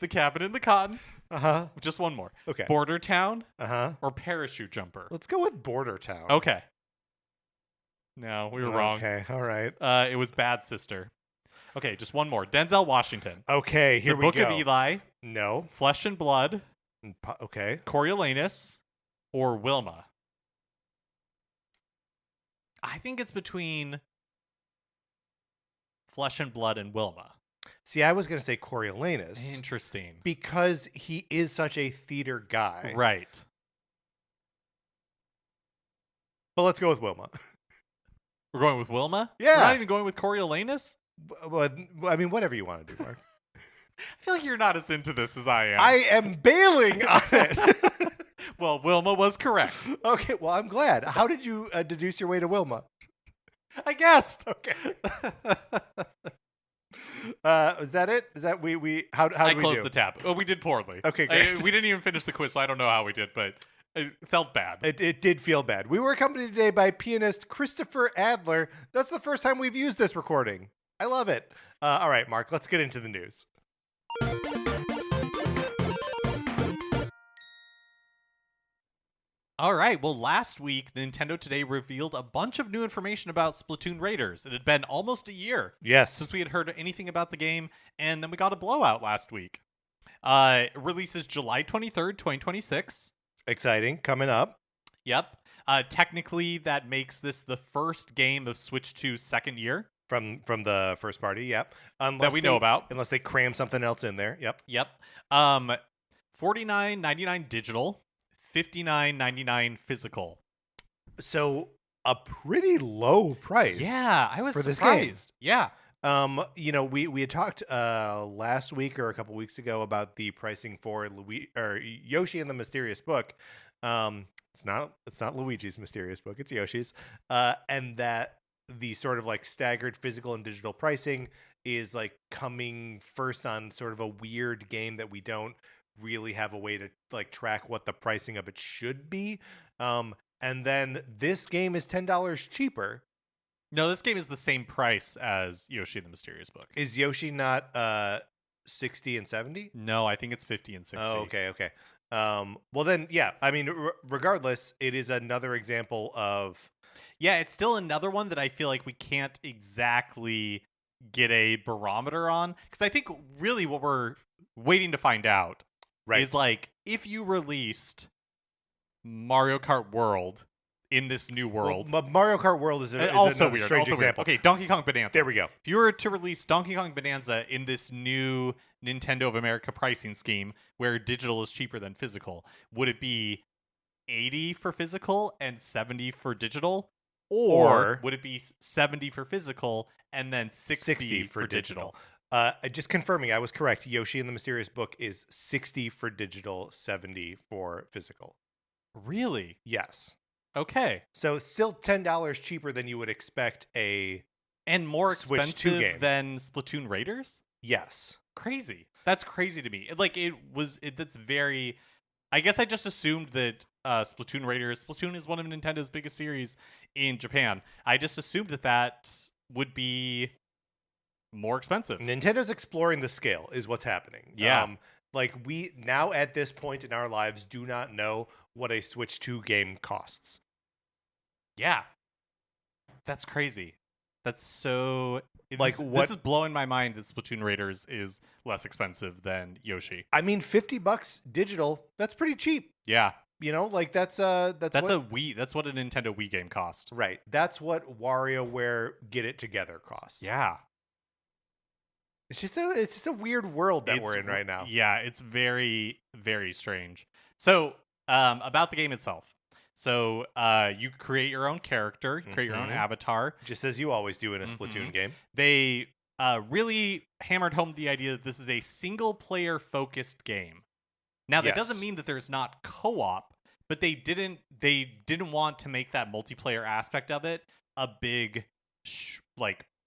The Cabin in the Cotton. Uh-huh. Just one more. Okay. Border Town Uh-huh. or Parachute Jumper. Let's go with Border Town. Okay. No, we were wrong. Okay. All right. It was Bad Sister. Okay, just one more. Denzel Washington. Okay, here The we Book go. of Eli. No. Flesh and Blood. Okay. Coriolanus. Or Wilma. I think it's between Flesh and Blood and Wilma. See, I was going to say Coriolanus Interesting. because he is such a theater guy. Right. But let's go with Wilma. We're going with Wilma? Yeah. We're not even going with Coriolanus? But, I mean, whatever you want to do, Mark. I feel like you're not as into this as I am. I am bailing on it. Well, Wilma was correct. Okay, well, I'm glad. How did you deduce your way to Wilma? I guessed. Okay. Is that it? Is that how did I we closed do? the tab. Oh, we did poorly. Okay, great. We didn't even finish the quiz, so I don't know how we did, but it felt bad. It did feel bad. We were accompanied today by pianist Christopher Adler. That's the first time we've used this recording. I love it. All right, Mark, let's get into the news. All right. Well, last week, Nintendo Today revealed a bunch of new information about Splatoon Raiders. It had been almost a year Yes. since we had heard anything about the game, and then we got a blowout last week. It releases July 23rd, 2026. Exciting. Coming up. Yep. Technically, that makes this the first game of Switch 2's second year. From the first party, yep. That we know about. Unless they cram something else in there. Yep. Yep. $49.99 digital, $59.99 physical. So a pretty low price. Yeah, I was for this surprised. Yeah. We had talked last week or a couple weeks ago about the pricing for Yoshi and the Mysterious Book. It's not Luigi's Mysterious Book, it's Yoshi's. And that the sort of like staggered physical and digital pricing is like coming first on sort of a weird game that we don't really have a way to like track what the pricing of it should be. And then this game is $10 cheaper. No, this game is the same price as Yoshi and the Mysterious Book. Is Yoshi not 60 and 70? No, I think it's 50 and 60. Oh, okay. Well then, yeah. I mean, regardless, it is another example of. Yeah, it's still another one that I feel like we can't exactly get a barometer on, because I think really what we're waiting to find out is like if you released Mario Kart World in this new world. Well, Mario Kart World is also another weird. strange Also example. weird. Okay, Donkey Kong Bonanza. There we go. If you were to release Donkey Kong Bonanza in this new Nintendo of America pricing scheme where digital is cheaper than physical, would it be 80 for physical and 70 for digital? Or would it be 70 for physical and then 60 for digital? Just confirming, I was correct. Yoshi and the Mysterious Book is 60 for digital, 70 for physical. Really? Yes. Okay. So still $10 cheaper than you would expect and more Switch 2 expensive game. than Splatoon Raiders? Yes. Crazy. That's crazy to me. That's very. I guess I just assumed that Splatoon Raiders. Splatoon is one of Nintendo's biggest series in Japan. I just assumed that would be more expensive. Nintendo's exploring the scale is what's happening. Yeah. We now at this point in our lives do not know what a Switch 2 game costs. Yeah. That's crazy. That's so. Like this is blowing my mind that Splatoon Raiders is less expensive than Yoshi. I mean, $50 digital, that's pretty cheap. Yeah. You know, like that's a Wii. That's what a Nintendo Wii game cost. Right. That's what WarioWare Get It Together cost. Yeah. It's just a weird world that we're in right now. Yeah, it's very, very strange. So, about the game itself. So, you create your own character, you create your own avatar. Just as you always do in a Splatoon game. They really hammered home the idea that this is a single-player focused game. Now, that doesn't mean that there's not co-op, but they didn't want to make that multiplayer aspect of it a big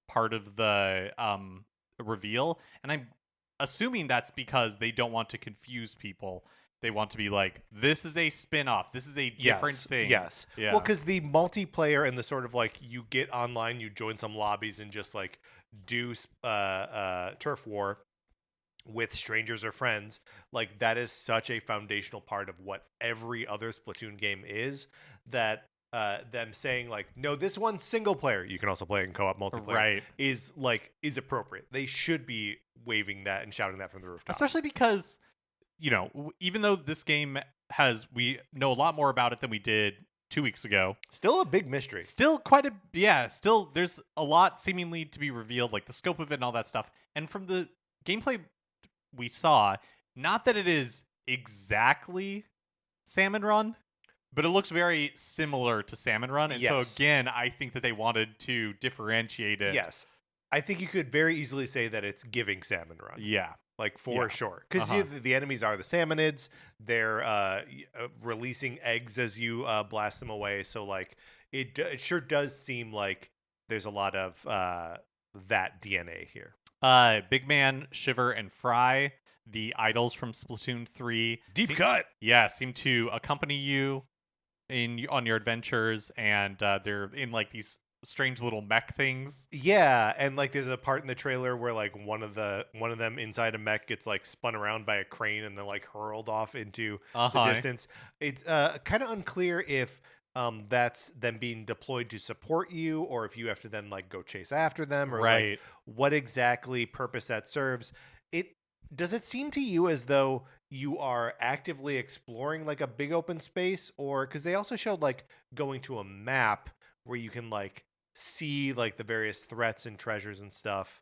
part of the reveal. And I'm assuming that's because they don't want to confuse people. They want to be like, this is a spin-off. This is a different thing. Yes. Yeah. Well, because the multiplayer and the sort of like you get online, you join some lobbies and just like do turf war with strangers or friends. Like that is such a foundational part of what every other Splatoon game is, that them saying like, no, this one's single player, you can also play it in co-op multiplayer, right, is appropriate. They should be waving that and shouting that from the rooftops. Especially because, even though this game we know a lot more about it than we did 2 weeks ago. Still a big mystery. Still there's a lot seemingly to be revealed, like the scope of it and all that stuff. And from the gameplay we saw, not that it is exactly Salmon Run, But it looks very similar to Salmon Run, and so Yes. again, I think that they wanted to differentiate it. Yes. I think you could very easily say that it's giving Salmon Run. Yeah. Like, for Yeah. sure. Because the enemies are the salmonids. They're releasing eggs as you blast them away. So, like, it sure does seem like there's a lot of that DNA here. Big Man, Shiver, and Fry, the idols from Splatoon 3. Deep cut! Yeah, seem to accompany you on your adventures, and they're in, like, these strange little mech things. Yeah, and like there's a part in the trailer where like one of them inside a mech gets like spun around by a crane and they're like hurled off into the distance. It's kind of unclear if that's them being deployed to support you or if you have to then like go chase after them or like what exactly purpose that serves. Does it seem to you as though you are actively exploring like a big open space, or because they also showed like going to a map where you can like see like the various threats and treasures and stuff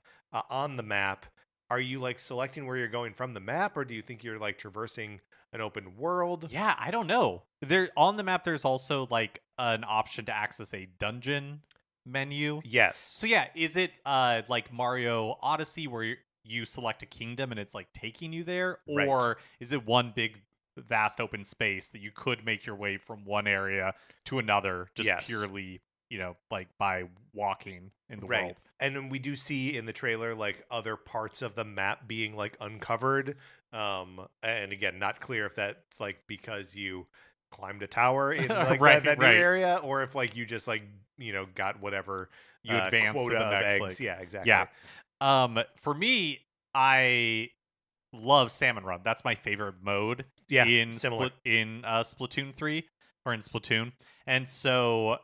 on the map. Are you like selecting where you're going from the map, or do you think you're like traversing an open world? Yeah, I don't know. There on the map, there's also like an option to access a dungeon menu. Yes. So yeah, is it like Mario Odyssey where you select a kingdom and it's like taking you there, or is it one big vast open space that you could make your way from one area to another just purely, you know, like by walking in the world? And then we do see in the trailer like other parts of the map being like uncovered. And again, not clear if that's like because you climbed a tower in like that new area, or if like you just like, you know, got whatever you advanced quota to the next, of eggs. like, Yeah, exactly. Yeah. For me, I love Salmon Run. That's my favorite mode. Yeah, in Splatoon 3 or in Splatoon, and so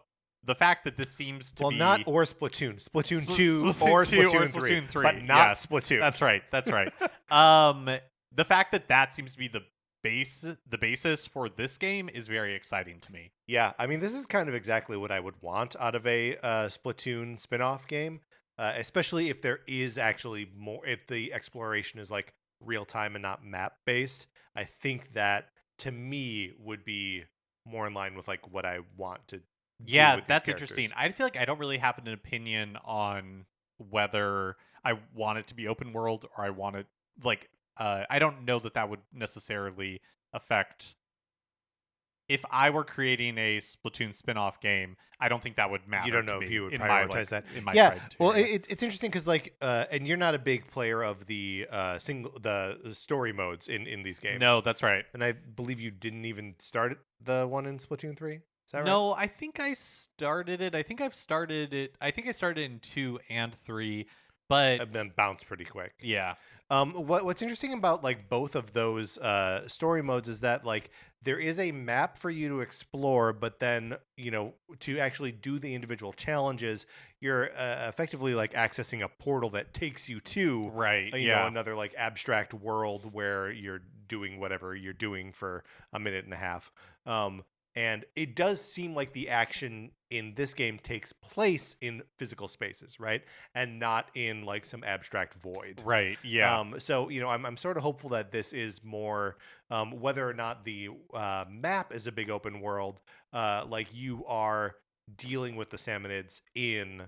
the fact that this seems to be not or Splatoon 2 or Splatoon 3, but not Splatoon. That's right. The fact that seems to be the basis for this game is very exciting to me. Yeah, I mean, this is kind of exactly what I would want out of a Splatoon spin-off game, especially if there is actually more, if the exploration is like real time and not map based. I think that to me would be more in line with like what I want to do. Yeah, that's interesting. I feel like I don't really have an opinion on whether I want it to be open world or I want it like I don't know that would necessarily affect. If I were creating a Splatoon spin-off game, I don't think that would matter. You don't know to if me you would in prioritize that. In my yeah, criteria. well, it's interesting because like, and you're not a big player of the story modes in these games. No, that's right. And I believe you didn't even start the one in Splatoon 3. Is that right? No, I think I started it. I think I started in 2 and 3, but and then bounce pretty quick. Yeah. What's interesting about like both of those story modes is that like there is a map for you to explore, but then, you know, to actually do the individual challenges, you're effectively like accessing a portal that takes you to you know, another like abstract world where you're doing whatever you're doing for a minute and a half. And it does seem like the action in this game takes place in physical spaces, right? And not in like some abstract void. Right. Yeah. So, you know, I'm sort of hopeful that this is more, whether or not the map is a big open world, like you are dealing with the salmonids in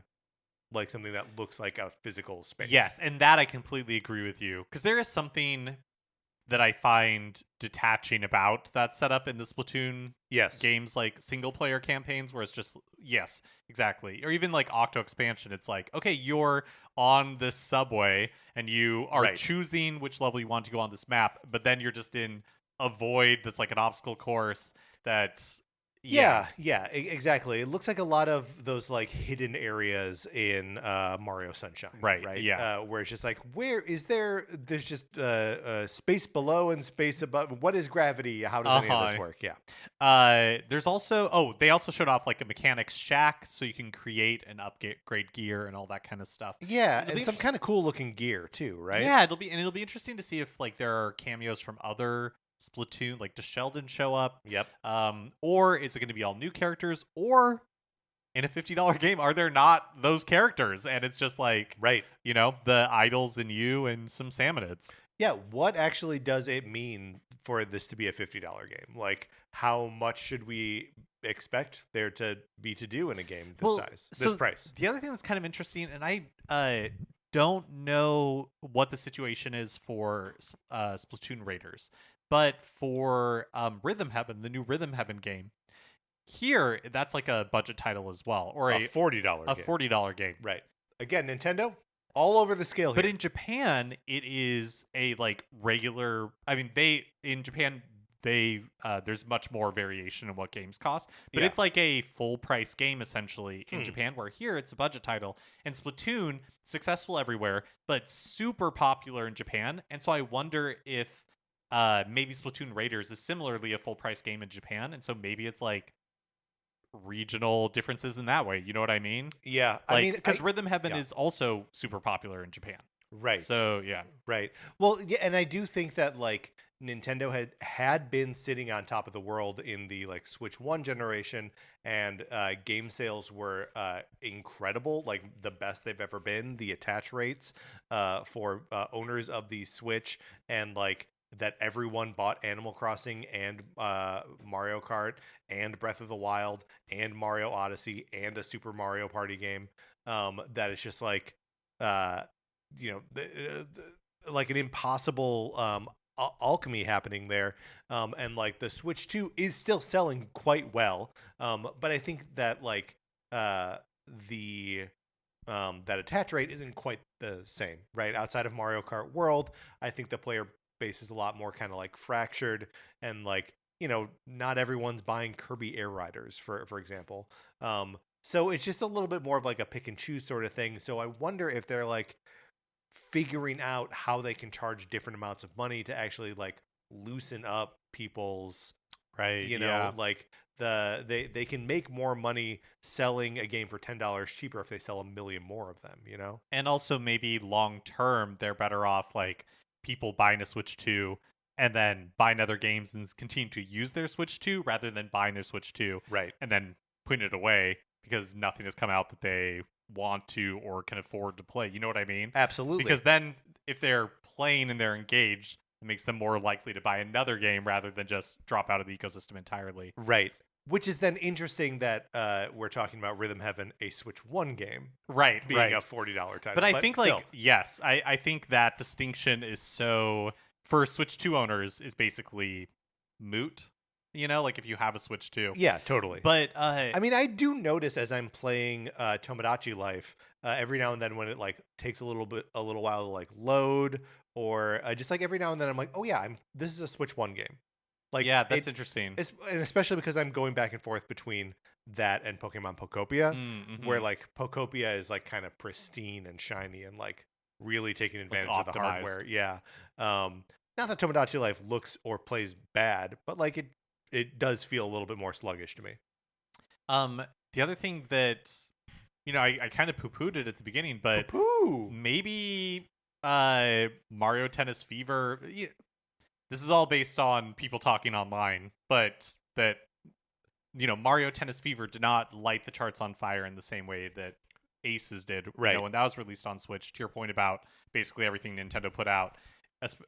like something that looks like a physical space. Yes, and that I completely agree with you. Because there is something that I find detaching about that setup in the Splatoon games, like single player campaigns, where it's just exactly, or even like Octo Expansion. It's like, okay, you're on this subway and you are choosing which level you want to go on this map, but then you're just in a void that's like an obstacle course that. Yeah, exactly. It looks like a lot of those like hidden areas in Mario Sunshine, right? Yeah, where it's just like, where is there? There's just space below and space above. What is gravity? How does any of this work? Yeah. There's also they also showed off like a mechanics shack, so you can create and upgrade gear and all that kind of stuff. Yeah, and some kind of cool looking gear too, right? Yeah, it'll be interesting to see if like there are cameos from other Splatoon, like does Sheldon show up? Yep. Or is it going to be all new characters? Or in a $50 game, are there not those characters? And it's just like, you know, the idols and you and some salmonids. Yeah, what actually does it mean for this to be a $50 game? Like, how much should we expect there to be to do in a game this size, this price? The other thing that's kind of interesting, and I don't know what the situation is for Splatoon Raiders, but for Rhythm Heaven, the new Rhythm Heaven game, here that's like a budget title as well, or A $40 game. $40 game. Right. Again, Nintendo all over the scale here. But in Japan, it is a like regular. I mean, in Japan there's much more variation in what games cost, but it's like a full price game essentially in Japan. Where here it's a budget title, and Splatoon successful everywhere, but super popular in Japan. And so I wonder if maybe Splatoon Raiders is similarly a full price game in Japan, and so maybe it's like regional differences in that way. You know what I mean? Yeah. Like, I mean, because Rhythm Heaven is also super popular in Japan. Right. So, yeah. Right. Well, yeah, and I do think that like Nintendo had been sitting on top of the world in the like Switch 1 generation, and game sales were incredible, like the best they've ever been. The attach rates for owners of the Switch, and like that everyone bought Animal Crossing and Mario Kart and Breath of the Wild and Mario Odyssey and a Super Mario Party game. That it's just like, like an impossible alchemy happening there. And like the Switch 2 is still selling quite well. But I think that like that attach rate isn't quite the same, right? Outside of Mario Kart World, I think the player base is a lot more kind of like fractured, and like, not everyone's buying Kirby Air Riders for example. So it's just a little bit more of like a pick and choose sort of thing. So I wonder if they're like figuring out how they can charge different amounts of money to actually like loosen up people's, like they can make more money selling a game for $10 cheaper if they sell a million more of them, And also maybe long term they're better off like people buying a Switch 2 and then buying other games and continue to use their Switch 2 rather than buying their Switch 2 right and then putting it away because nothing has come out that they want to or can afford to play. You know what I mean? Absolutely. Because then if they're playing and they're engaged, it makes them more likely to buy another game rather than just drop out of the ecosystem entirely. Right. Which is then interesting that we're talking about Rhythm Heaven, a Switch 1 game. Right. Being a $40 title. But I think still. like, yes, I think that distinction is so, for Switch 2 owners, is basically moot. Like if you have a Switch 2. Yeah, totally. But I mean, I do notice as I'm playing Tomodachi Life, every now and then when it like takes a little while to like load, or just like every now and then I'm like, oh yeah, this is a Switch 1 game. Like, yeah, that's interesting. And especially because I'm going back and forth between that and Pokemon Pokopia, where like Pokopia is like kind of pristine and shiny and like really taking advantage of the hardware. Yeah. Not that Tomodachi Life looks or plays bad, but like it does feel a little bit more sluggish to me. The other thing that, I kind of poo-pooed it at the beginning, but maybe Mario Tennis Fever. This is all based on people talking online, but that, Mario Tennis Fever did not light the charts on fire in the same way that Aces did. Right. When that was released on Switch. To your point about basically everything Nintendo put out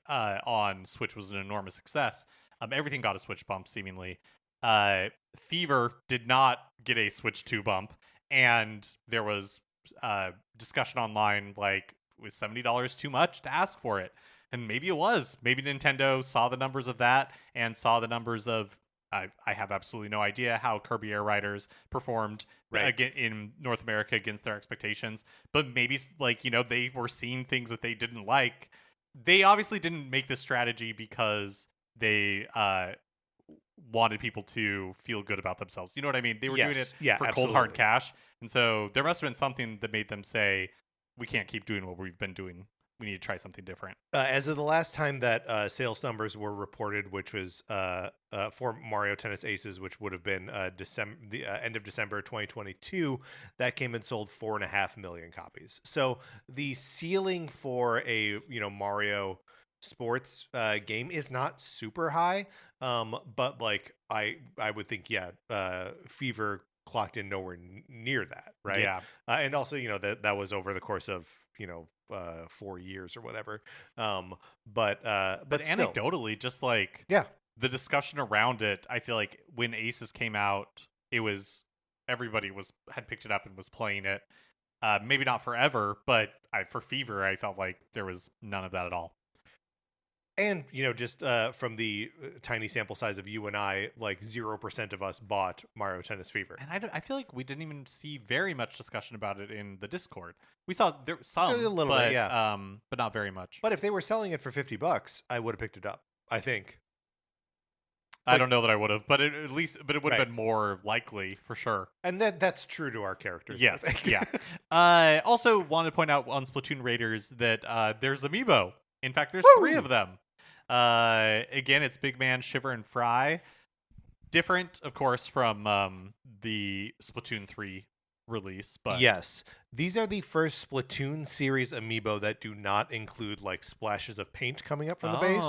on Switch was an enormous success. Everything got a Switch bump, seemingly. Fever did not get a Switch 2 bump, and there was discussion online like, was $70 too much to ask for it? And maybe it was. Maybe Nintendo saw the numbers of that and saw the numbers of, I have absolutely no idea how Kirby Air Riders performed in North America against their expectations. But maybe, like, they were seeing things that they didn't like. They obviously didn't make this strategy because they wanted people to feel good about themselves. You know what I mean? They were doing it for cold hard cash. And so there must have been something that made them say, we can't keep doing what we've been doing. We need to try something different. As of the last time that sales numbers were reported, which was for Mario Tennis Aces, which would have been the end of December 2022, that came and sold 4.5 million copies. So the ceiling for a Mario sports game is not super high, but like I would think Fever clocked in nowhere near that, right? Yeah. And also, that was over the course of 4 years or whatever. But still, anecdotally, just like yeah. the discussion around it, I feel like when Aces came out, it was everybody had picked it up and was playing it. Maybe not forever, but for Fever, I felt like there was none of that at all. And just from the tiny sample size of you and I, like 0% of us bought Mario Tennis Fever. And I feel like we didn't even see very much discussion about it in the Discord. We saw there some, a little but, bit, yeah, but not very much. But if they were selling it for $50, I would have picked it up, I think. I don't know that I would have, but it would have Right. been more likely for sure. And that's true to our characters. Yes, yeah. Also, wanted to point out on Splatoon Raiders that there's Amiibo. In fact, there's 3 of them. Again, it's Big Man, Shiver, and Fry. Different, of course, from the Splatoon 3 release, but yes, these are the first Splatoon series amiibo that do not include like splashes of paint coming up from the base.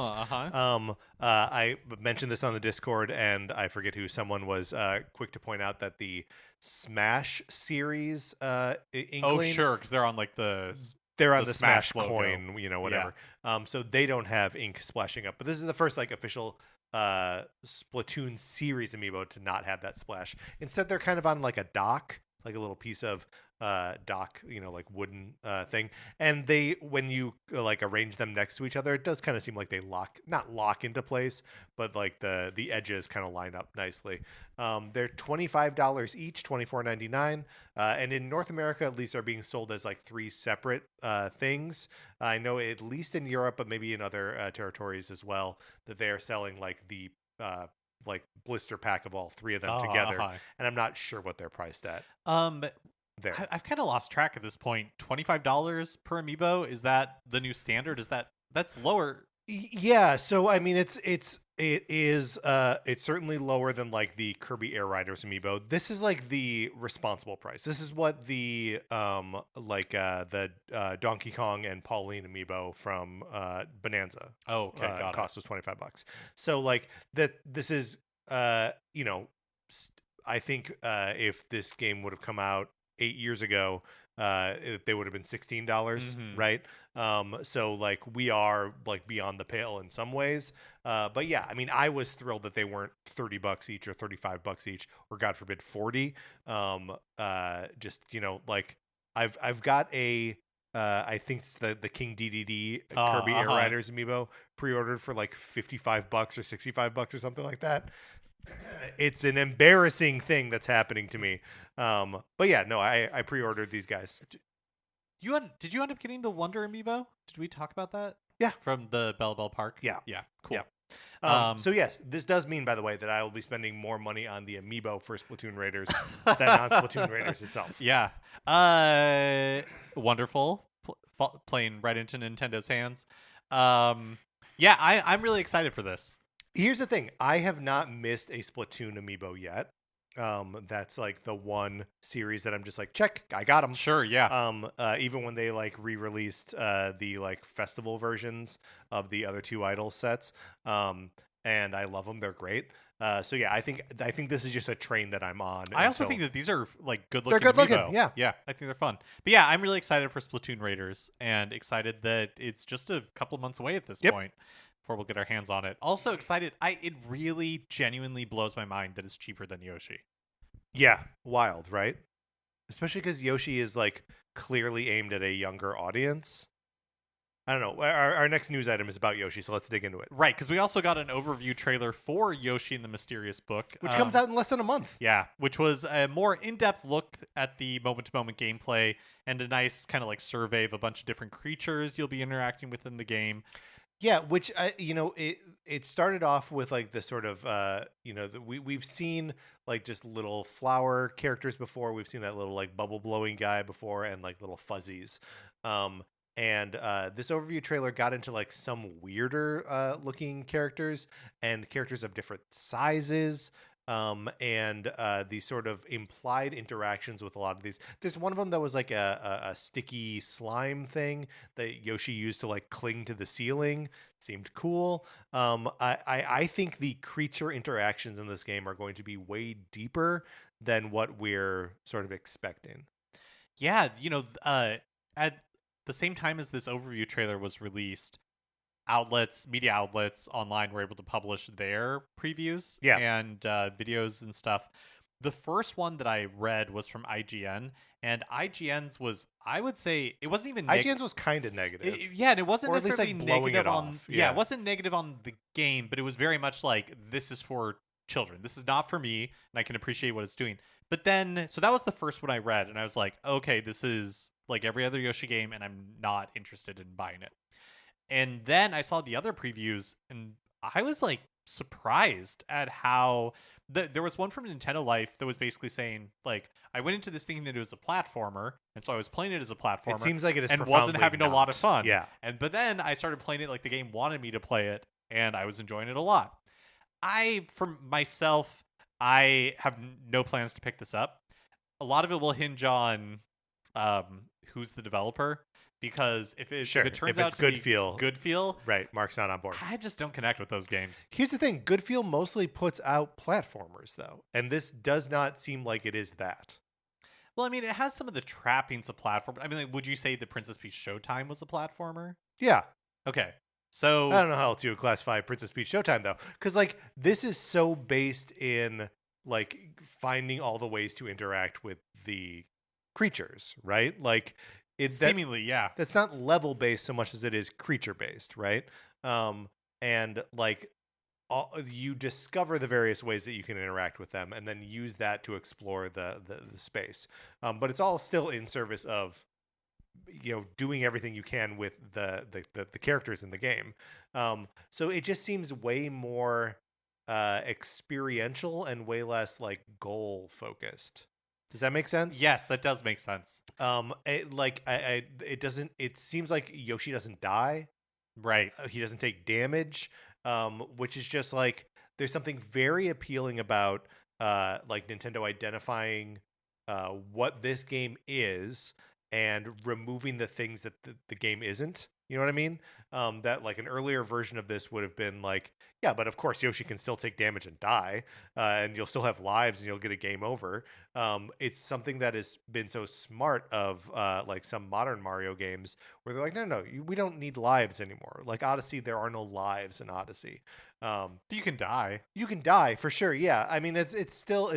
I mentioned this on the Discord, and I forget who. Someone was quick to point out that the Smash series Inkling, sure, because they're on like the Smash logo. coin, whatever. Yeah. So they don't have ink splashing up, but this is the first like official Splatoon series amiibo to not have that splash. Instead, they're kind of on like a dock, like a little piece of dock, like wooden thing. And when you like arrange them next to each other, it does kind of seem like they not lock into place, but like the edges kind of line up nicely. They're $25 each, $24.99. And in North America, at least, are being sold as like 3 separate things. I know at least in Europe, but maybe in other territories as well, that they are selling like the like blister pack of all 3 of them together, and I'm not sure what they're priced at. There, I've kind of lost track at this point. $25 per amiibo, is that the new standard? That's lower? Yeah, so I mean, it's certainly lower than like the Kirby Air Riders amiibo. This is like the responsible price. This is what the Donkey Kong and Pauline amiibo from Bonanza cost us $25. So like this is I think if this game would have come out 8 years ago, they would have been $16, right? So like we are like beyond the pale in some ways, but yeah, I mean, I was thrilled that they weren't $30 each or $35 each, or God forbid 40. Just like I've got a I think it's the King DDD Kirby Air Riders amiibo pre-ordered for like $55 or $65 or something like that. It's an embarrassing thing that's happening to me. But yeah, no, I pre-ordered these guys. Did you end up getting the Wonder amiibo? Did we talk about that? Yeah. From the Bell Park? Yeah. Cool. Yeah. So yes, this does mean, by the way, that I will be spending more money on the amiibo for Splatoon Raiders than on Splatoon Raiders itself. Yeah. Wonderful. Playing right into Nintendo's hands. Yeah, I'm really excited for this. Here's the thing. I have not missed a Splatoon amiibo yet. That's like the one series that I'm just like, check, I got them. Sure, yeah. Even when they like re-released the like festival versions of the other 2 Idol sets, and I love them. They're great. So yeah, I think this is just a train that I'm on. I also think that these are like good looking. They're good looking. Yeah, I think they're fun. But yeah, I'm really excited for Splatoon Raiders, and excited that it's just a couple months away at this point before we'll get our hands on it. Also excited. It really genuinely blows my mind that it's cheaper than Yoshi. Yeah, wild, right? Especially because Yoshi is like clearly aimed at a younger audience. I don't know. Our next news item is about Yoshi, so let's dig into it. Right, because we also got an overview trailer for Yoshi and the Mysterious Book, which comes out in less than a month. Yeah, which was a more in-depth look at the moment-to-moment gameplay and a nice kind of like survey of a bunch of different creatures you'll be interacting with in the game. Yeah, which it started off with like this sort of we've seen like just little flower characters before. We've seen that little like bubble blowing guy before, and like little fuzzies. And this overview trailer got into like some weirder looking characters and characters of different sizes. And the sort of implied interactions with a lot of these. There's one of them that was like a sticky slime thing that Yoshi used to like cling to the ceiling. Seemed cool. I think the creature interactions in this game are going to be way deeper than what we're sort of expecting. Yeah, at the same time as this overview trailer was released, media outlets online were able to publish their previews Yeah. and videos and stuff. The first one that I read was from IGN, and IGN's was, I would say, it wasn't even IGN's was kind of negative. yeah, and it wasn't Or at least, necessarily like, blowing negative it on off. yeah, it wasn't negative on the game, but it was very much like, this is for children. This is not for me, and I can appreciate what it's doing. But then, so that was the first one I read, and I was like, okay, this is like every other Yoshi game, and I'm not interested in buying it. And then I saw the other previews, and I was like surprised at how there was one from Nintendo Life that was basically saying, like, I went into this thinking that it was a platformer, and so I was playing it as a platformer. It seems like it is, and wasn't profoundly having a lot of not. fun. Yeah. But then I started playing it like the game wanted me to play it, and I was enjoying it a lot. For myself, I have no plans to pick this up. A lot of it will hinge on who's the developer, because if it turns out to good be feel, good feel, right, Mark's not on board. I just don't connect with those games. Here's the thing, Good Feel mostly puts out platformers, though, and this does not seem like it is that. Well, I mean, it has some of the trappings of platform. I mean, like, would you say the Princess Peach Showtime was a platformer? Yeah. Okay. So I don't know how else you would classify Princess Peach Showtime, though, because, like, this is so based in, like, finding all the ways to interact with the creatures, right? Like, seemingly, yeah. That's not level based so much as it is creature based, right? And like you discover the various ways that you can interact with them, and then use that to explore the space. But it's all still in service of doing everything you can with the characters in the game. So it just seems way more experiential and way less like goal focused. Does that make sense? Yes, that does make sense. It doesn't. It seems like Yoshi doesn't die. Right. He doesn't take damage. Which is just like, there's something very appealing about like Nintendo identifying what this game is and removing the things that the game isn't. You know what I mean? That like an earlier version of this would have been like, yeah, but of course Yoshi can still take damage and die, and you'll still have lives and you'll get a game over. It's something that has been so smart of like some modern Mario games where they're like, no, we don't need lives anymore. Like Odyssey, there are no lives in Odyssey. You can die. You can die for sure. Yeah, I mean it's still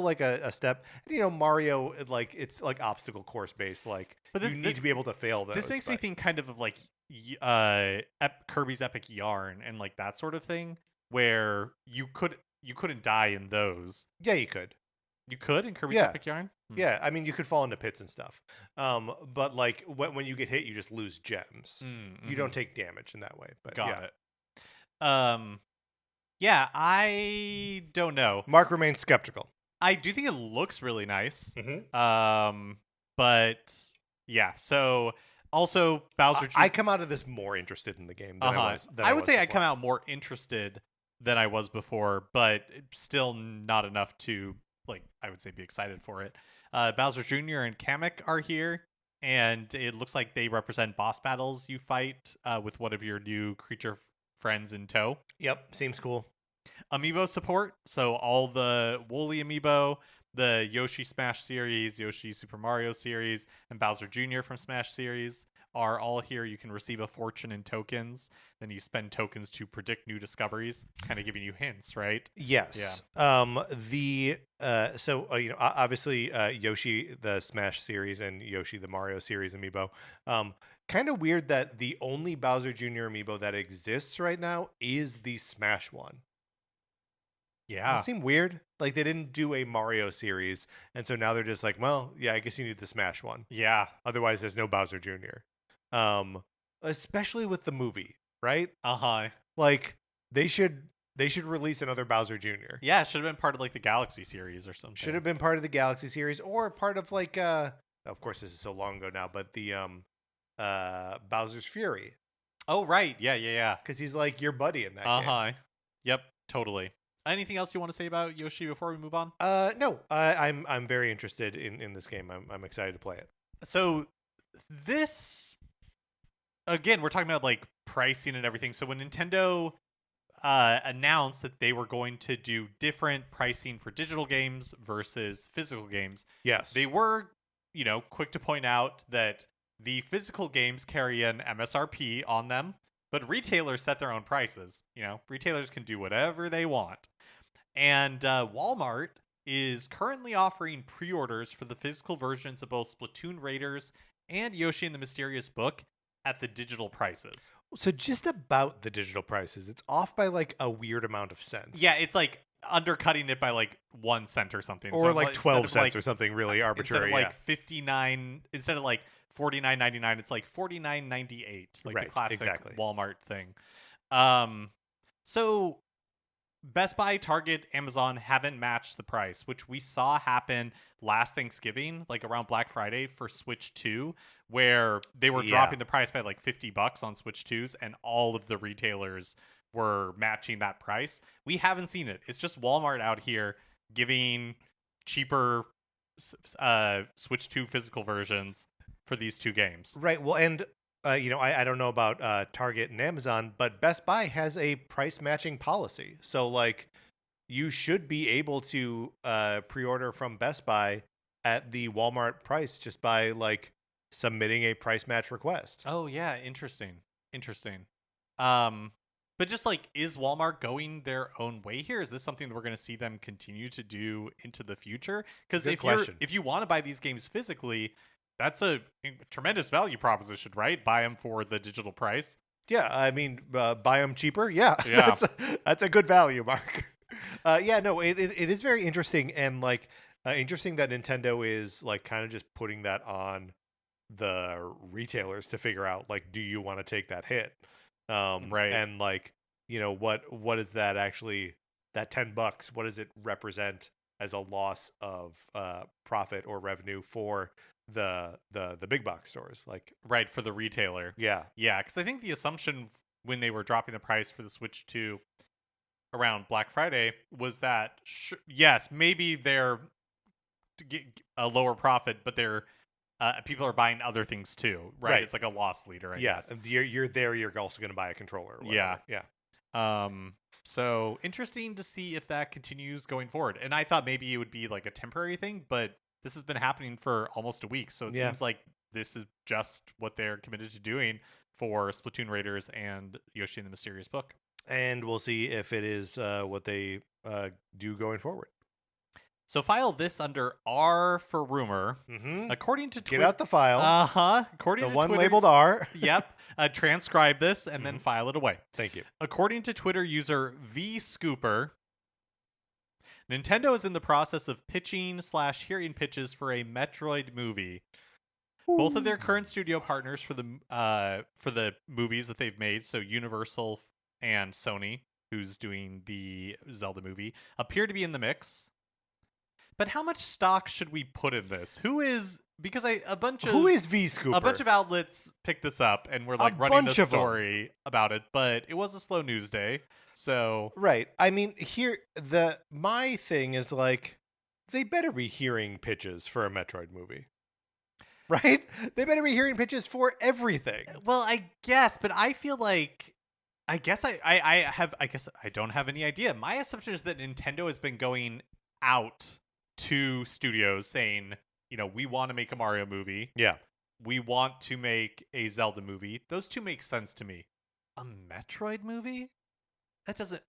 like a step. Mario, like it's like obstacle course based. Like, but you need to be able to fail those. This makes me think kind of like Kirby's Epic Yarn and like that sort of thing, where you couldn't die in those. Yeah, you could. You could in Kirby's Epic Yarn? Yeah, I mean, you could fall into pits and stuff. But like when you get hit, you just lose gems. Mm-hmm. You don't take damage in that way. But Got it. Yeah, I don't know. Mark remains skeptical. I do think it looks really nice. Mm-hmm. But yeah, so also Bowser Jr. I come out of this more interested in the game than I was. I would say I come out more interested than I was before, but still not enough to, like, I would say be excited for it. Bowser Jr. and Kamek are here, and it looks like they represent boss battles you fight with one of your new creature friends in tow. Yep, seems cool. Amiibo support, so all the Wooly Amiibo, the Yoshi Smash series, Yoshi Super Mario series, and Bowser Jr. from Smash series are all here. You can receive a fortune in tokens. Then you spend tokens to predict new discoveries, kind of giving you hints, right? Yes. Yeah. Obviously Yoshi the Smash series and Yoshi the Mario series amiibo. Kind of weird that the only Bowser Jr. amiibo that exists right now is the Smash one. Yeah. It seemed weird. Like they didn't do a Mario series, and so now they're just like, well, yeah, I guess you need the Smash one. Yeah. Otherwise, there's no Bowser Jr. Especially with the movie, right? Like they should release another Bowser Jr. Yeah, it should have been part of like the Galaxy series or something. Should have been part of the Galaxy series or part of like of course this is so long ago now, but the Bowser's Fury. Oh right, yeah. Because he's like your buddy in that game. Yep, totally. Anything else you want to say about Yoshi before we move on? No. I'm very interested in this game. I'm excited to play it. So this, again, we're talking about like pricing and everything. So when Nintendo announced that they were going to do different pricing for digital games versus physical games. Yes. They were, quick to point out that the physical games carry an MSRP on them, but retailers set their own prices. Retailers can do whatever they want. And Walmart is currently offering pre-orders for the physical versions of both Splatoon Raiders and Yoshi and the Mysterious Book at the digital prices. So just about the digital prices, it's off by like a weird amount of cents. Yeah, it's like undercutting it by like 1 cent or something. Or So like 12 cents or like, something really arbitrary. Instead of like 59, instead of like 49.99, it's like 49.98, like Right, the classic exactly. Walmart thing. So Best Buy, Target, Amazon haven't matched the price, which we saw happen last Thanksgiving, like around Black Friday for Switch 2, where they were dropping the price by like $50 on Switch 2s, and all of the retailers were matching that price. We haven't seen it. It's just Walmart out here giving cheaper Switch 2 physical versions for these two games. Right. Well, and I don't know about Target and Amazon, but Best Buy has a price matching policy. So like you should be able to pre-order from Best Buy at the Walmart price just by like submitting a price match request. Oh yeah, interesting. But just like, is Walmart going their own way here? Is this something that we're going to see them continue to do into the future? Because if you want to buy these games physically, that's a tremendous value proposition, right? Buy them for the digital price. Yeah, I mean, buy them cheaper. Yeah. That's a good value, Mark. It is very interesting, and like interesting that Nintendo is like kind of just putting that on the retailers to figure out like, do you want to take that hit? Right. And like, what is that actually? That $10, what does it represent as a loss of profit or revenue for the big box stores? Like, right, for the retailer. Yeah, because I think the assumption when they were dropping the price for the Switch 2 around Black Friday was that yes, maybe they're to get a lower profit, but they're people are buying other things too, right? It's like a loss leader, I guess. You're there. You're also going to buy a controller. Or whatever. Yeah. So interesting to see if that continues going forward. And I thought maybe it would be like a temporary thing, but this has been happening for almost a week, so it seems like this is just what they're committed to doing for Splatoon Raiders and Yoshi and the Mysterious Book. And we'll see if it is what they do going forward. So file this under R for rumor. Mm-hmm. According to Get out the file. According the to one Twitter, labeled R. Yep. Transcribe this and then file it away. Thank you. According to Twitter user VScooper, Nintendo is in the process of pitching/hearing pitches for a Metroid movie. Ooh. Both of their current studio partners for the movies that they've made, so Universal and Sony, who's doing the Zelda movie, appear to be in the mix. But how much stock should we put in this? Who is VScooper? A bunch of outlets picked this up and we're like running a story about it, but it was a slow news day. So right. I mean, my thing is like, they better be hearing pitches for a Metroid movie. Right? They better be hearing pitches for everything. Well, I guess, but I feel like I don't have any idea. My assumption is that Nintendo has been going out to studios saying, we want to make a Mario movie. Yeah. We want to make a Zelda movie. Those two make sense to me. A Metroid movie? That doesn't,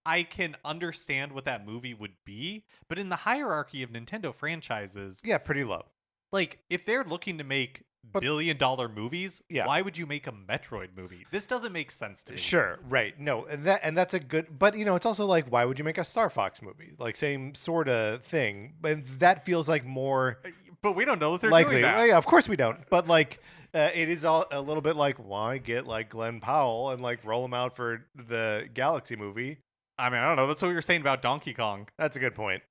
I can understand what that movie would be, but in the hierarchy of Nintendo franchises. Yeah, pretty low. Like, if they're looking to make billion-dollar movies, why would you make a Metroid movie? This doesn't make sense to me. Sure, right. No, and that's a good, but it's also like, why would you make a Star Fox movie? Like, same sort of thing, but that feels like more. But we don't know that they're likely. Doing that. Well, yeah, of course we don't. But like, it is all a little bit like, why get like Glenn Powell and like roll him out for the Galaxy movie? I don't know. That's what you were saying about Donkey Kong. That's a good point.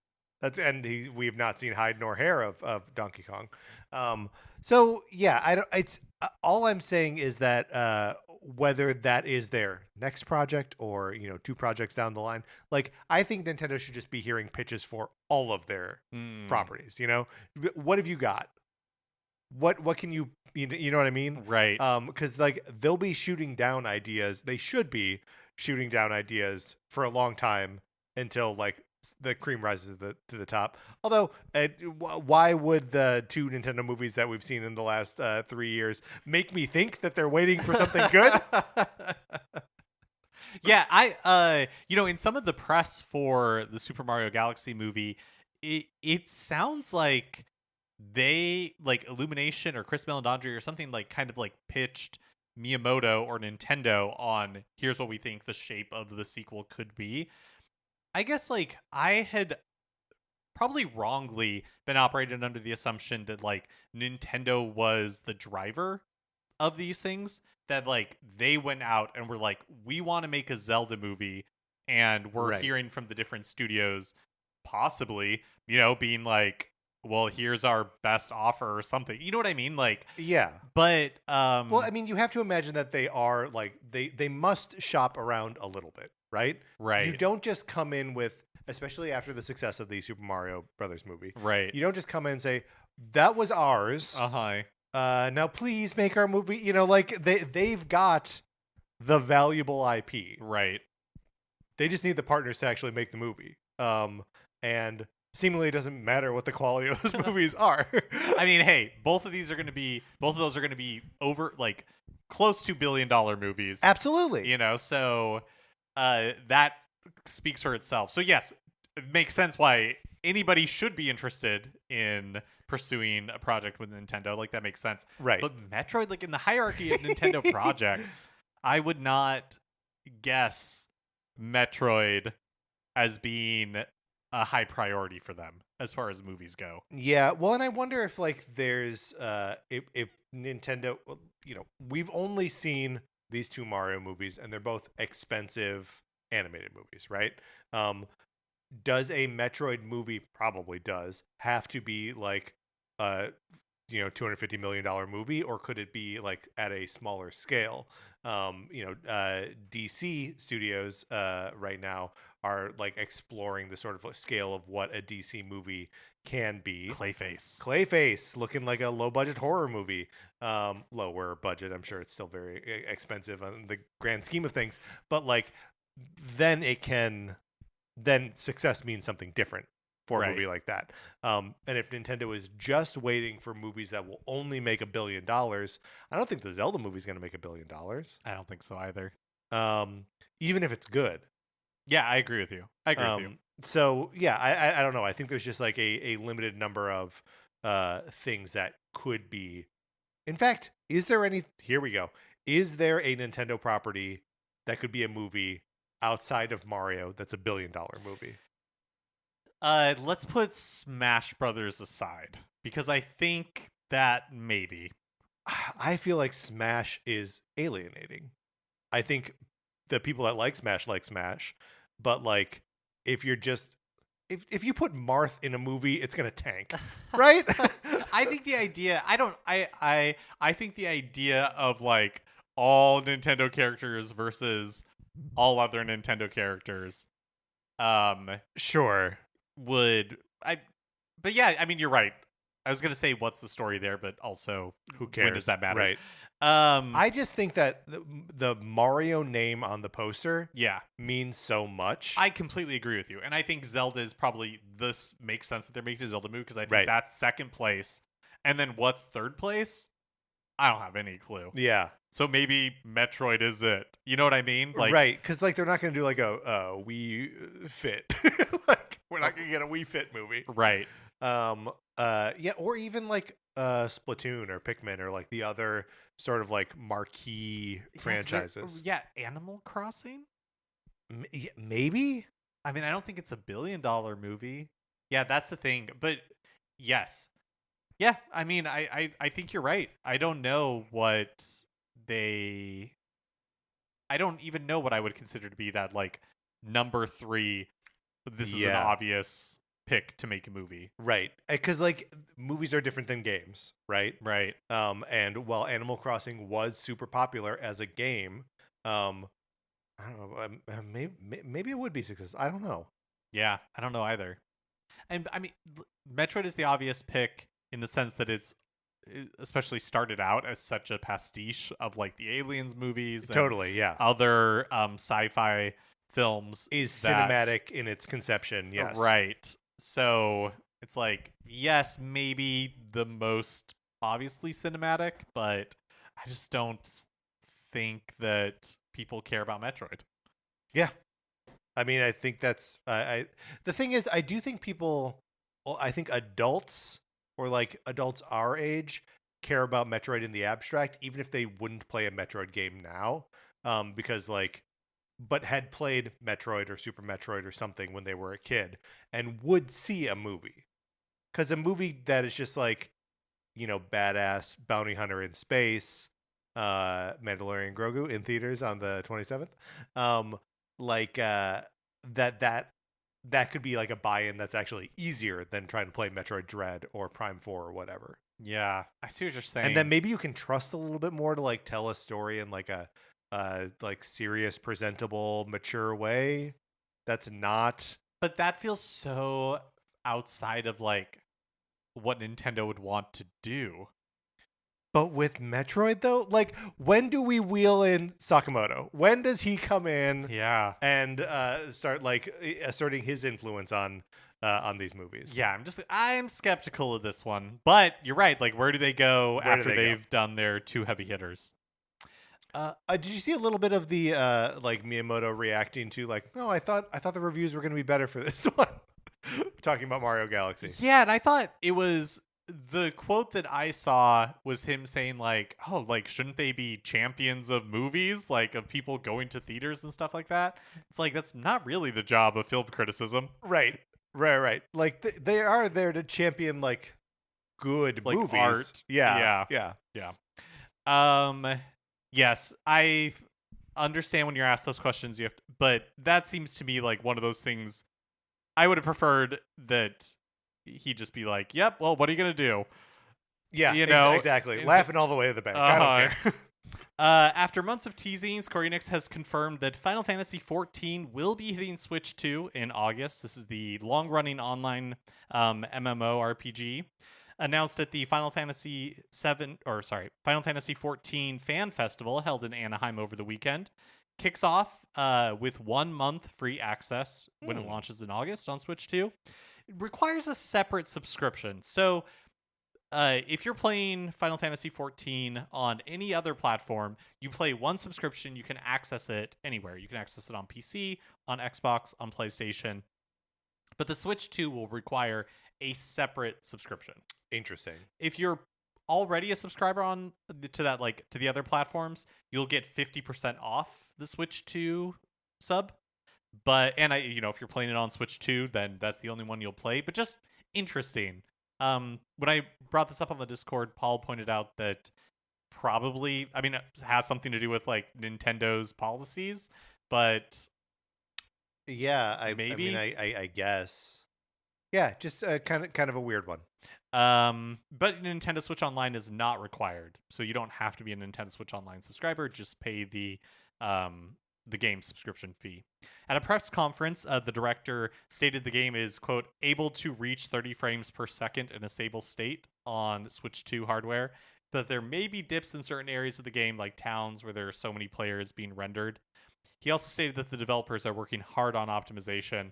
We've not seen hide nor hair of Donkey Kong. So yeah, it's all I'm saying is that whether that is their next project or 2 projects down the line, like I think Nintendo should just be hearing pitches for all of their properties. What have you got? What can you know what I mean? Right. Because like they'll be shooting down ideas. They should be shooting down ideas for a long time until like the cream rises to the top. Although, why would the 2 Nintendo movies that we've seen in the last 3 years make me think that they're waiting for something good? Yeah, I in some of the press for the Super Mario Galaxy movie, it sounds like they like Illumination or Chris Meledandri or something like kind of like pitched Miyamoto or Nintendo on here's what we think the shape of the sequel could be. I guess like I had probably wrongly been operated under the assumption that like Nintendo was the driver of these things, that like they went out and were like, we want to make a Zelda movie, and we're Right. hearing from the different studios possibly, being like, well, here's our best offer or something. You know what I mean? Like, Yeah. but Well, I mean, you have to imagine that they are like they must shop around a little bit, right? You right, don't just come in with, especially after the success of the Super Mario Brothers movie, right. you don't just come in and say that was ours. Uh-huh. Now please make our movie. Like they've got the valuable IP. Right. They just need the partners to actually make the movie. And seemingly it doesn't matter what the quality of those movies are. I mean, hey, both of those are going to be over like close to $1 billion movies. Absolutely. So that speaks for itself. So yes, it makes sense why anybody should be interested in pursuing a project with Nintendo. Like that makes sense. Right. But Metroid, like in the hierarchy of Nintendo projects, I would not guess Metroid as being a high priority for them as far as movies go. Yeah, well, and I wonder if like there's if Nintendo, we've only seen these 2 Mario movies and they're both expensive animated movies, right? Does a Metroid movie, probably does, have to be like $250 million movie, or could it be like at a smaller scale? DC studios right now are like exploring the sort of scale of what a DC movie can be. Clayface looking like a low budget horror movie. Lower budget, I'm sure it's still very expensive on the grand scheme of things, but like then success means something different for a movie like that. And if Nintendo is just waiting for movies that will only make $1 billion, I don't think the Zelda movie is going to make $1 billion. I don't think so either. Even if it's good. Yeah, I agree with you. So yeah, I don't know. I think there's just like a limited number of things that could be. In fact, here we go. Is there a Nintendo property that could be a movie outside of Mario that's a $1 billion movie? Let's put Smash Brothers aside, because I think that maybe. I feel like Smash is alienating. I think the people that like Smash, but like if you put Marth in a movie, it's gonna tank, right? I think the idea. I think the idea of like all Nintendo characters versus all other Nintendo characters, sure. But yeah, I mean, you're right. I was gonna say what's the story there, but also who cares? When does that matter? Right. I just think that the Mario name on the poster means so much. I completely agree with you. And I think Zelda is probably, this makes sense that they're making a Zelda movie, because I think that's second place. And then what's third place? I don't have any clue. Yeah. So maybe Metroid is it. You know what I mean? Like, right. Because like they're not going to do like a Wii Fit. Like we're not going to get a Wii Fit movie. Right. Yeah. Or even like Splatoon or Pikmin or like the other sort of like marquee franchises. Yeah. Animal Crossing? Maybe. I mean, I don't think it's a $1 billion movie. Yeah, that's the thing. But yes. Yeah, I mean, I think you're right. I don't know what I don't even know what I would consider to be that like number 3. This is an obvious pick to make a movie. Right. Because like movies are different than games, right? Right. And while Animal Crossing was super popular as a game, I don't know, maybe it would be successful. I don't know. Yeah, I don't know either. And I mean, Metroid is the obvious pick in the sense that it's especially started out as such a pastiche of like the Aliens movies and Totally, yeah. other sci-fi films Is that, cinematic in its conception, yes. right. So it's like, yes, maybe the most obviously cinematic, but I just don't think that people care about Metroid. Yeah. I mean, I think that's the thing is, I do think I think adults or like adults our age care about Metroid in the abstract, even if they wouldn't play a Metroid game now, because like, but had played Metroid or Super Metroid or something when they were a kid and would see a movie, because a movie that is just like, badass bounty hunter in space, Mandalorian Grogu in theaters on the 27th. Like that could be like a buy-in that's actually easier than trying to play Metroid Dread or Prime 4 or whatever. Yeah, I see what you're saying. And then maybe you can trust a little bit more to like tell a story in like a like serious, presentable, mature way. That's not. But that feels so outside of like what Nintendo would want to do. But with Metroid though, like when do we wheel in Sakamoto? When does he come in? Yeah. And start like asserting his influence on these movies? Yeah, I'm skeptical of this one. But you're right. Like, where do they go after they've done their two heavy hitters? Did you see a little bit of the like Miyamoto reacting to like, no, I thought the reviews were going to be better for this one, talking about Mario Galaxy. Yeah, and I thought it was the quote that I saw was him saying like, oh, like shouldn't they be champions of movies, like of people going to theaters and stuff like that? It's like that's not really the job of film criticism. Right. Like they are there to champion like good like movies. Art. Yeah. Yes, I understand when you're asked those questions. But that seems to me like one of those things. I would have preferred that he'd just be like, "Yep, well, what are you gonna do?" Yeah, exactly. Laughing all the way to the bank. I don't care. After months of teasing, Square Enix has confirmed that Final Fantasy XIV will be hitting Switch 2 in August. This is the long-running online MMORPG. Announced at the Final Fantasy XIV Fan Festival held in Anaheim over the weekend. Kicks off with 1 month free access when it launches in August on Switch 2. It requires a separate subscription. So if you're playing Final Fantasy XIV on any other platform, you play one subscription, you can access it anywhere. You can access it on PC, on Xbox, on PlayStation. But the Switch 2 will require a separate subscription. Interesting. If you're already a subscriber to the other platforms, you'll get 50% off the Switch 2 sub. If you're playing it on Switch 2, then that's the only one you'll play. But just interesting. When I brought this up on the Discord, Paul pointed out that probably, it has something to do with like Nintendo's policies, but yeah, I guess. Yeah, just kind of a weird one. But Nintendo Switch Online is not required, so you don't have to be a Nintendo Switch Online subscriber. Just pay the game subscription fee. At a press conference, the director stated the game is, quote, able to reach 30 frames per second in a stable state on Switch 2 hardware, but there may be dips in certain areas of the game, like towns where there are so many players being rendered. He also stated that the developers are working hard on optimization.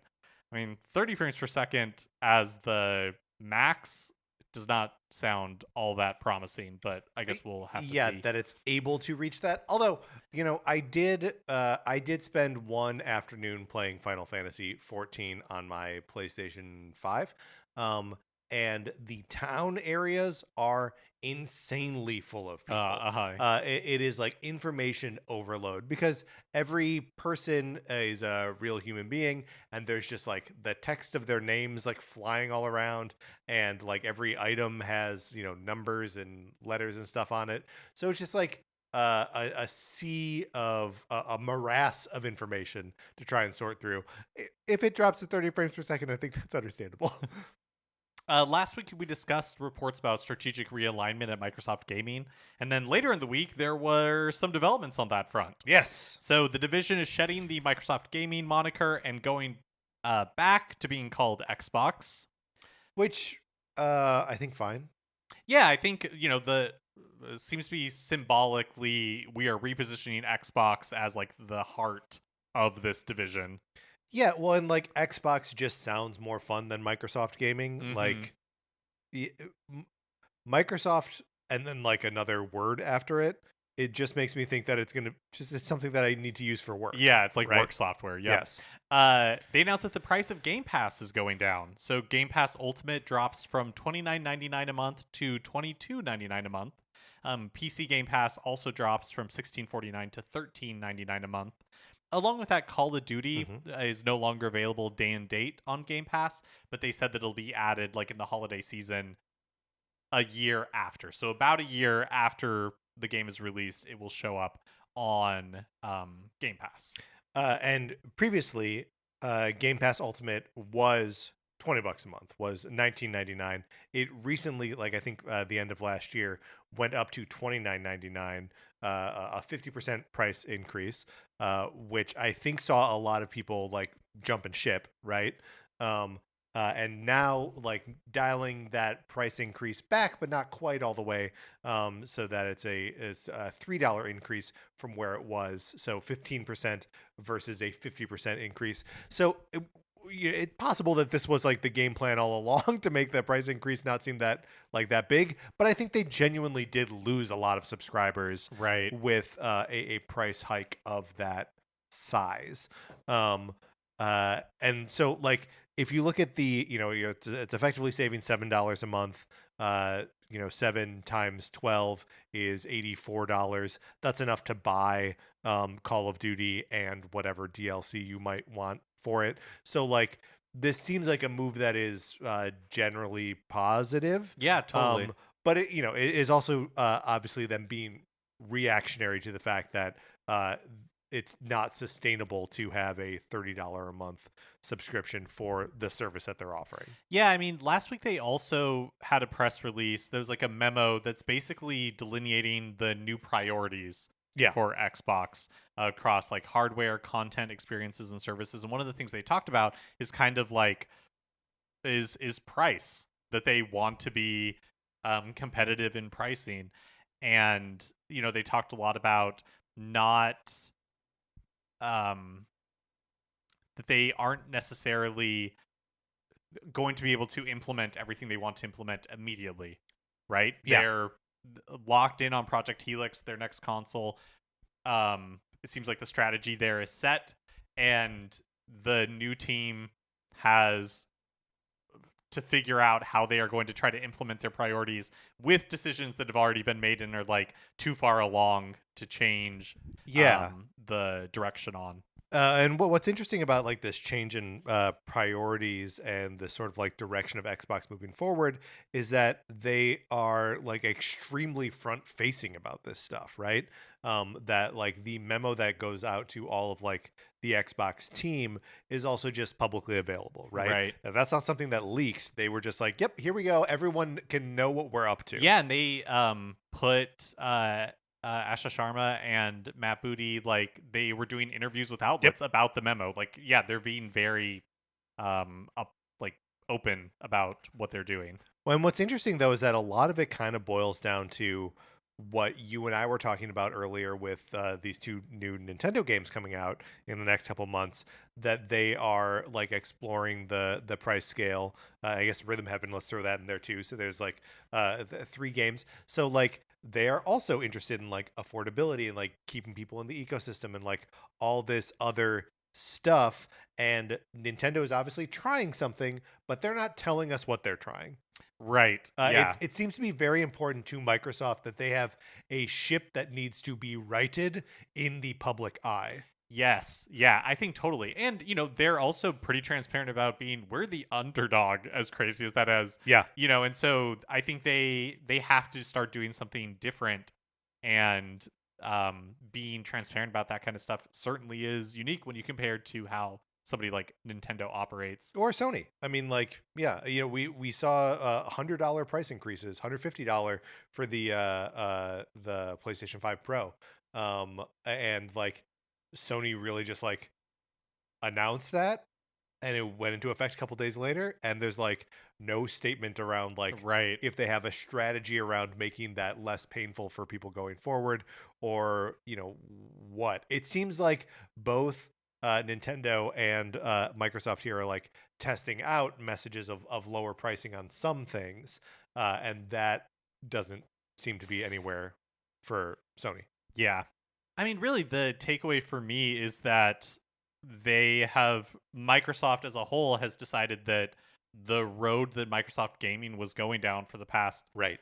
30 frames per second as the max does not sound all that promising, but I guess we'll have to see. Yeah, that it's able to reach that. Although, I did spend one afternoon playing Final Fantasy XIV on my PlayStation 5. And the town areas are insanely full of people. It is like information overload because every person is a real human being, and there's just like the text of their names like flying all around, and like every item has numbers and letters and stuff on it. So it's just like a sea of a morass of information to try and sort through. If it drops to 30 frames per second, I think that's understandable. Last week, we discussed reports about strategic realignment at Microsoft Gaming. And then later in the week, there were some developments on that front. Yes. So the division is shedding the Microsoft Gaming moniker and going back to being called Xbox. Which I think fine. Yeah, I think, the seems to be symbolically we are repositioning Xbox as like the heart of this division. Yeah, well, and like Xbox just sounds more fun than Microsoft gaming. Mhm. Like y- m- Microsoft, and then like another word after it. It just makes me think that it's something that I need to use for work, Yeah, it's like right? work software. Yep. Yes. They announced that the price of Game Pass is going down. So Game Pass Ultimate drops from $29.99 a month to $22.99 a month. PC Game Pass also drops from $16.49 to $13.99 a month. Along with that, Call of Duty Hmm. is no longer available day and date on Game Pass, but they said that it'll be added like in the holiday season a year after. So about a year after the game is released, it will show up on Game Pass. And previously, Game Pass Ultimate was $20 a month, was 19.99. It recently, like I think the end of last year, went up to 29.99, a 50% price increase, which I think saw a lot of people like jump and ship, right? Um, and now, like dialing that price increase back, but not quite all the way, so that it's a $3 increase from where it was. So 15% versus a 50% increase. So it's possible that this was like the game plan all along to make the price increase not seem that big. But I think they genuinely did lose a lot of subscribers Right. with a price hike of that size. Um, and so like if you look at it's effectively saving $7 a month. 7 times 12 is $84. That's enough to buy Call of Duty and whatever DLC you might want for it. So like this seems like a move that is generally positive. Yeah, totally. But it is also obviously them being reactionary to the fact that it's not sustainable to have a $30 a month subscription for the service that they're offering. Yeah, I mean, last week they also had a press release. There was like a memo that's basically delineating the new priorities Yeah. for Xbox across like hardware, content, experiences, and services. And one of the things they talked about is kind of like is price, that they want to be competitive in pricing. And they talked a lot about not um that they aren't necessarily going to be able to implement everything they want to implement immediately, right? Yeah. They're locked in on Project Helix, their next console. It seems like the strategy there is set, and the new team has to figure out how they are going to try to implement their priorities with decisions that have already been made and are like too far along to change Yeah. the direction on. And what's interesting about like this change in priorities and the sort of like direction of Xbox moving forward is that they are like extremely front facing about this stuff, right? That like the memo that goes out to all of like the Xbox team is also just publicly available, right? Right. That's not something that leaked. They were just like, "Yep, here we go. Everyone can know what we're up to." Yeah, and they put Asha Sharma and Matt Booty, like they were doing interviews with Yep. outlets about the memo. Like, yeah, they're being very like open about what they're doing. Well, and what's interesting though is that a lot of it kind of boils down to what you and I were talking about earlier with these two new Nintendo games coming out in the next couple months. That they are like exploring the price scale. I guess Rhythm Heaven. Let's throw that in there too. So there's like 3 games. So like they are also interested in like affordability and like keeping people in the ecosystem and like all this other stuff. And Nintendo is obviously trying something, but they're not telling us what they're trying. Right. Yeah. It seems to be very important to Microsoft that they have a ship that needs to be righted in the public eye. Yes. Yeah, I think totally. And they're also pretty transparent about being we're the underdog, as crazy as that is. Yeah. And so I think they have to start doing something different, and being transparent about that kind of stuff certainly is unique when you compare to how somebody like Nintendo operates. Or Sony. I mean, like, yeah, we saw $100 price increases, $150 for the PlayStation 5 Pro. And like Sony really just like announced that and it went into effect a couple days later, and there's like no statement around like Right. if they have a strategy around making that less painful for people going forward, or what. It seems like both Nintendo and Microsoft here are like testing out messages of lower pricing on some things, and that doesn't seem to be anywhere for Sony. Yeah. I mean, really, the takeaway for me is that Microsoft as a whole has decided that the road that Microsoft gaming was going down for the past Right.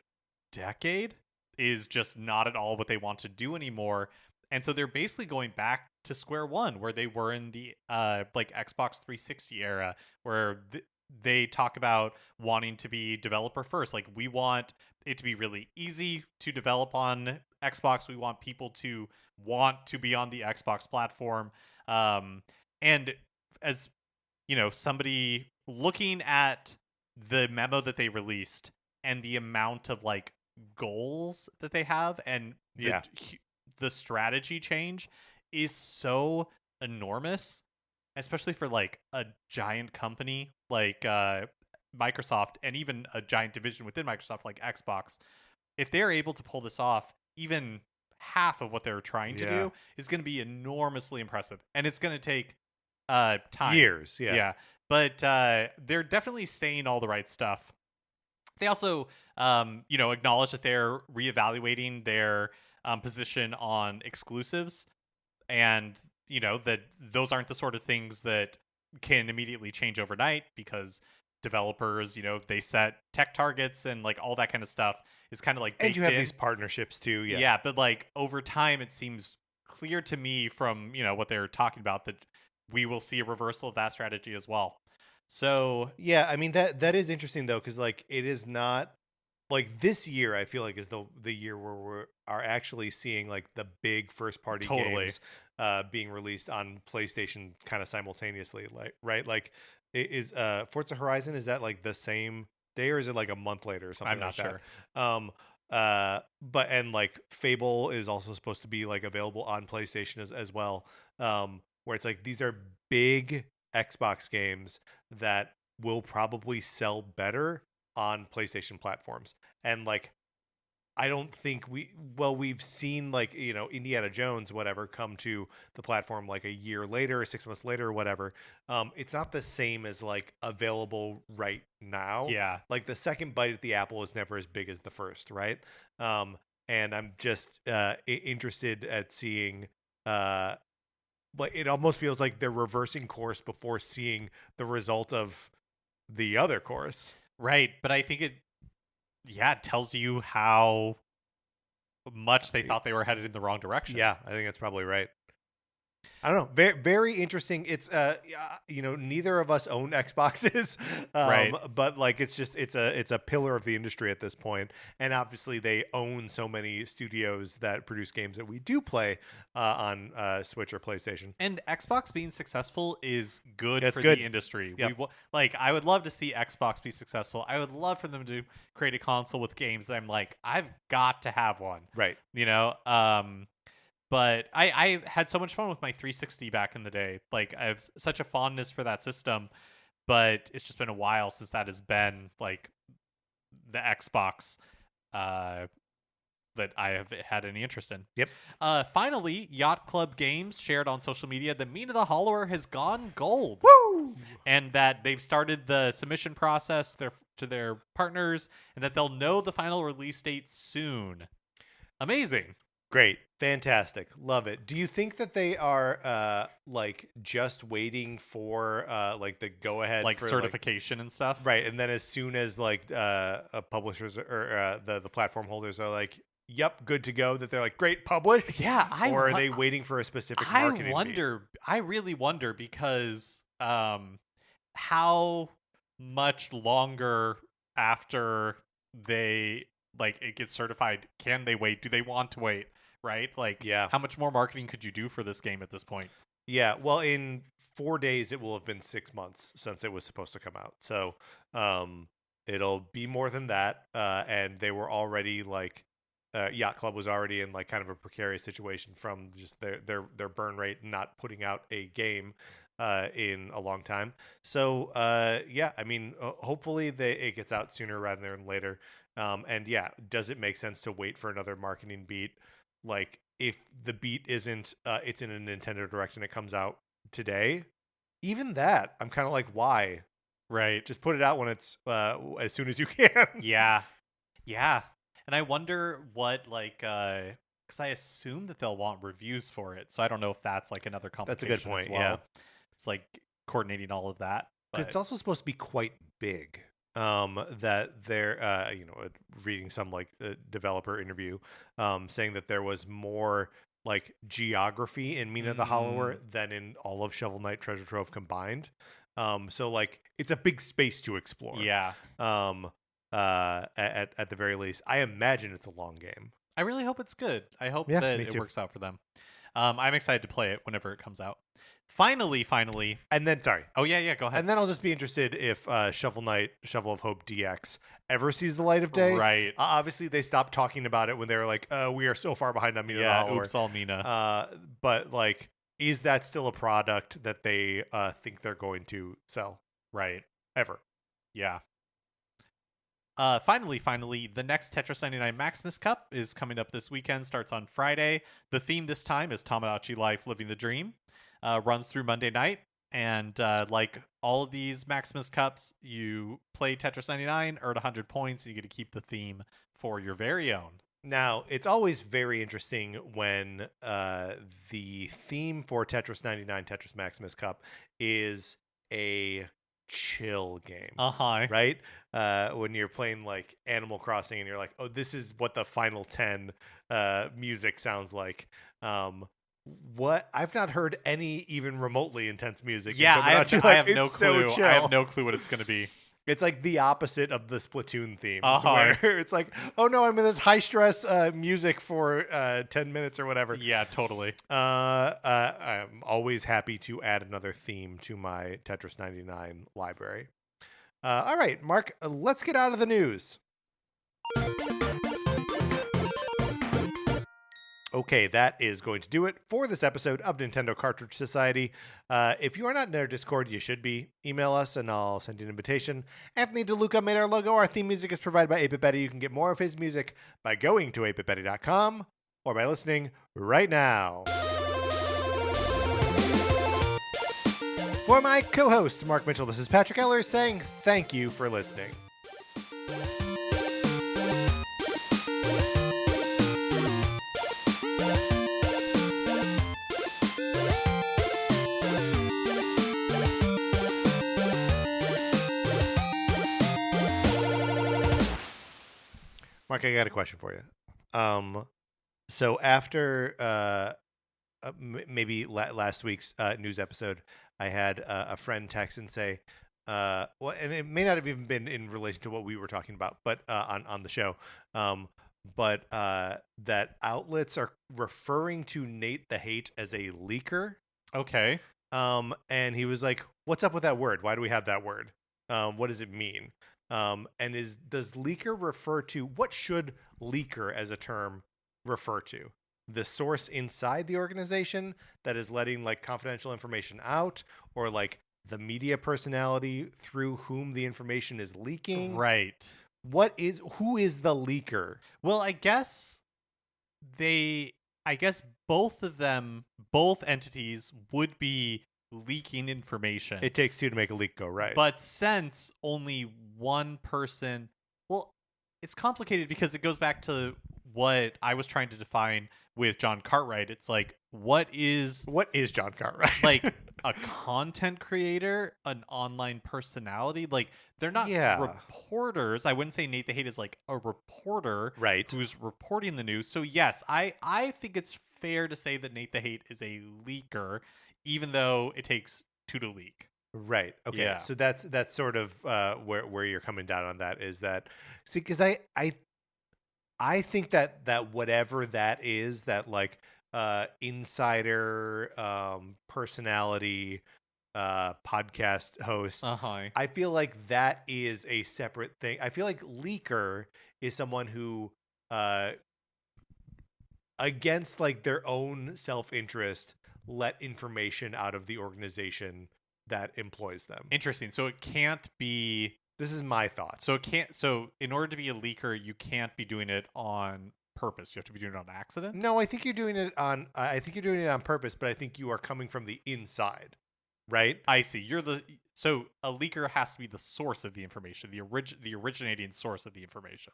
decade is just not at all what they want to do anymore. And so they're basically going back to square one where they were in the like Xbox 360 era, where they talk about wanting to be developer first. Like, we want it to be really easy to develop on Xbox. We want people to want to be on the Xbox platform. And as somebody looking at the memo that they released and the amount of like goals that they have, and the strategy change is so enormous, especially for like a giant company like Microsoft, and even a giant division within Microsoft like Xbox. If they're able to pull this off, even half of what they're trying to do is going to be enormously impressive, and it's going to take time, years. But they're definitely saying all the right stuff. They also acknowledge that they're reevaluating their position on exclusives, and that those aren't the sort of things that can immediately change overnight, because developers, they set tech targets and like all that kind of stuff is kind of like baked and you have in. these partnerships too. But like over time, it seems clear to me from what they're talking about that we will see a reversal of that strategy as well. So yeah, I mean that is interesting though, because like it is not like this year. I feel like is the year where we are actually seeing like the big first party games being released on PlayStation kind of simultaneously. Like right, like is Forza Horizon, is that like the same day, or is it like a month later or something? I'm not sure. But and like Fable is also supposed to be like available on PlayStation as well. Where it's like these are big Xbox games that will probably sell better on PlayStation platforms. And like I don't think we've seen like Indiana Jones whatever come to the platform like a year later or 6 months later or whatever. It's not the same as like available right now. Yeah. Like the second bite at the apple is never as big as the first, right? And I'm just interested at seeing like it almost feels like they're reversing course before seeing the result of the other course. Right, but I think it tells you how much they thought they were headed in the wrong direction. Yeah, I think that's probably right. I don't know. Very, very interesting. It's neither of us own Xboxes, right? But like, it's a pillar of the industry at this point, and obviously they own so many studios that produce games that we do play on Switch or PlayStation. And Xbox being successful is good for good. the industry. Yep. I would love to see Xbox be successful. I would love for them to create a console with games that I'm like, I've got to have one. Right. But I had so much fun with my 360 back in the day. Like, I have such a fondness for that system, but it's just been a while since that has been like the Xbox that I have had any interest in. Yep. Finally, Yacht Club Games shared on social media that Mina the Hollower has gone gold. Woo! And that they've started the submission process to their partners, and that they'll know the final release date soon. Amazing. Great. Fantastic. Love it. Do you think that they are like just waiting for like the go ahead, like for certification and stuff? Right. And then as soon as like publishers or the platform holders are like, yep, good to go, that they're like, great, publish? Yeah. Or are they waiting for a specific marketing I really wonder, because how much longer after they like it gets certified can they wait? Do they want to wait? Right? Like, how much more marketing could you do for this game at this point? Yeah, well, in 4 days, it will have been 6 months since it was supposed to come out. So it'll be more than that. And they were already like, Yacht Club was already in like kind of a precarious situation from just their burn rate, not putting out a game. in a long time. So yeah, I mean, hopefully it gets out sooner rather than later. And yeah, does it make sense to wait for another marketing beat? Like if the beat isn't it's in a Nintendo Direct and it comes out today, even that, I'm kind of like, why? Right. Just put it out when it's as soon as you can. Yeah. Yeah. And I wonder what because I assume that they'll want reviews for it. So I don't know if that's like another That's a good complication as point. well. Yeah. It's like coordinating all of that. Because it's But also supposed to be quite big. That they're, reading some like developer interview, saying that there was more like geography in Mina the Hollower than in all of Shovel Knight Treasure Trove combined. So like it's a big space to explore. yeah. At the very least, I imagine it's a long game. I really hope it's good. I hope Yeah, that me it too. works out for them. I'm excited to play it whenever it comes out. Finally. And then, sorry, Oh yeah, go ahead. and then I'll just be interested if Shovel Knight, Shovel of Hope DX ever sees the light of day. Right. Obviously, they stopped talking about it when they were like, "We are so far behind on Mina the Yeah, Hollower." oops all Mina. But like, is that still a product that they think they're going to sell Right. ever? Yeah. Finally, the next Tetris 99 Maximus Cup is coming up this weekend. Starts on Friday. The theme this time is Tomodachi Life, Living the Dream. Runs through Monday night, and like all of these Maximus Cups, you play Tetris 99, earn 100 points, and you get to keep the theme for your very own. Now, it's always very interesting when the theme for Tetris 99 Tetris Maximus Cup is a chill game. Right? When you're playing like Animal Crossing and you're like, oh, this is what the final 10 music sounds like. What I've not heard any even remotely intense music. Yeah, in I have Tomodachi. no It's so clue. chill. I have no clue what it's gonna be. It's like the opposite of the Splatoon themes, Uh-huh. where it's like, oh no, I'm in this high stress music for 10 minutes or whatever. Yeah, totally. I'm always happy to add another theme to my Tetris 99 library. All right, Mark, let's get out of the news. Okay, that is going to do it for this episode of Nintendo Cartridge Society. If you are not in our Discord, you should be. Email us and I'll send you an invitation. Anthony DeLuca made our logo. Our theme music is provided by 8-Bit Betty. You can get more of his music by going to 8bitbetty.com or by listening right now. For my co-host, Mark Mitchell, this is Patrick Eller saying thank you for listening. Mark, I got a question for you. So after maybe last week's news episode, I had a friend text and say, well, and it may not have even been in relation to what we were talking about, but on the show, but that outlets are referring to Nate the Hate as a leaker. Okay. And he was like, "What's up with that word? Why do we have that word? What does it mean?" And does leaker refer to, what should leaker as a term refer to? The source inside the organization that is letting like confidential information out, or like the media personality through whom the information is leaking? Right. Who is the leaker? Well, I guess both of them, both entities would be leaking information. It takes two to make a leak go right. But since only one person, well, it's complicated because it goes back to what I was trying to define with John Cartwright. It's like, what is John Cartwright? like a content creator, an online personality? Like, they're not reporters. I wouldn't say Nate the Hate is like a reporter, right, who's reporting the news. So yes, I think it's fair to say that Nate the Hate is a leaker, even though it takes two to leak. Right. Okay. Yeah. So that's sort of where you're coming down on that, is that, see, because I think that whatever that is, that like insider personality podcast host, I feel like that is a separate thing. I feel like leaker is someone who against like their own self-interest let information out of the organization that employs them. Interesting. So it can't be. This is my thought. So it can't. So in order to be a leaker, you can't be doing it on purpose. You have to be doing it on accident. No, I think you're doing it on. I think you're doing it on purpose, but I think you are coming from the inside, right? I see. So a leaker has to be the source of the information, the originating source of the information.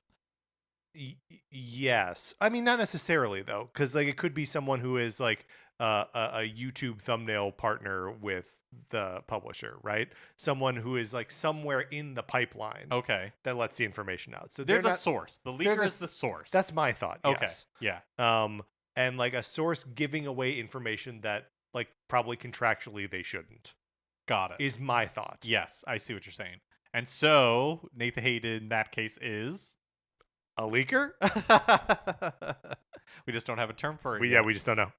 Yes, I mean not necessarily though, because like it could be someone who is like a YouTube thumbnail partner with the publisher, right? Someone who is like somewhere in the pipeline Okay. that lets the information out. So They're the not, source. The leaker is the source. That's my thought. Okay. Yes. Yeah. And like a source giving away information that like probably contractually they shouldn't. Got it. Is my thought. Yes, I see what you're saying. And so Nathan Hayden in that case is a leaker. we just don't have a term for it. Yeah, we just don't know.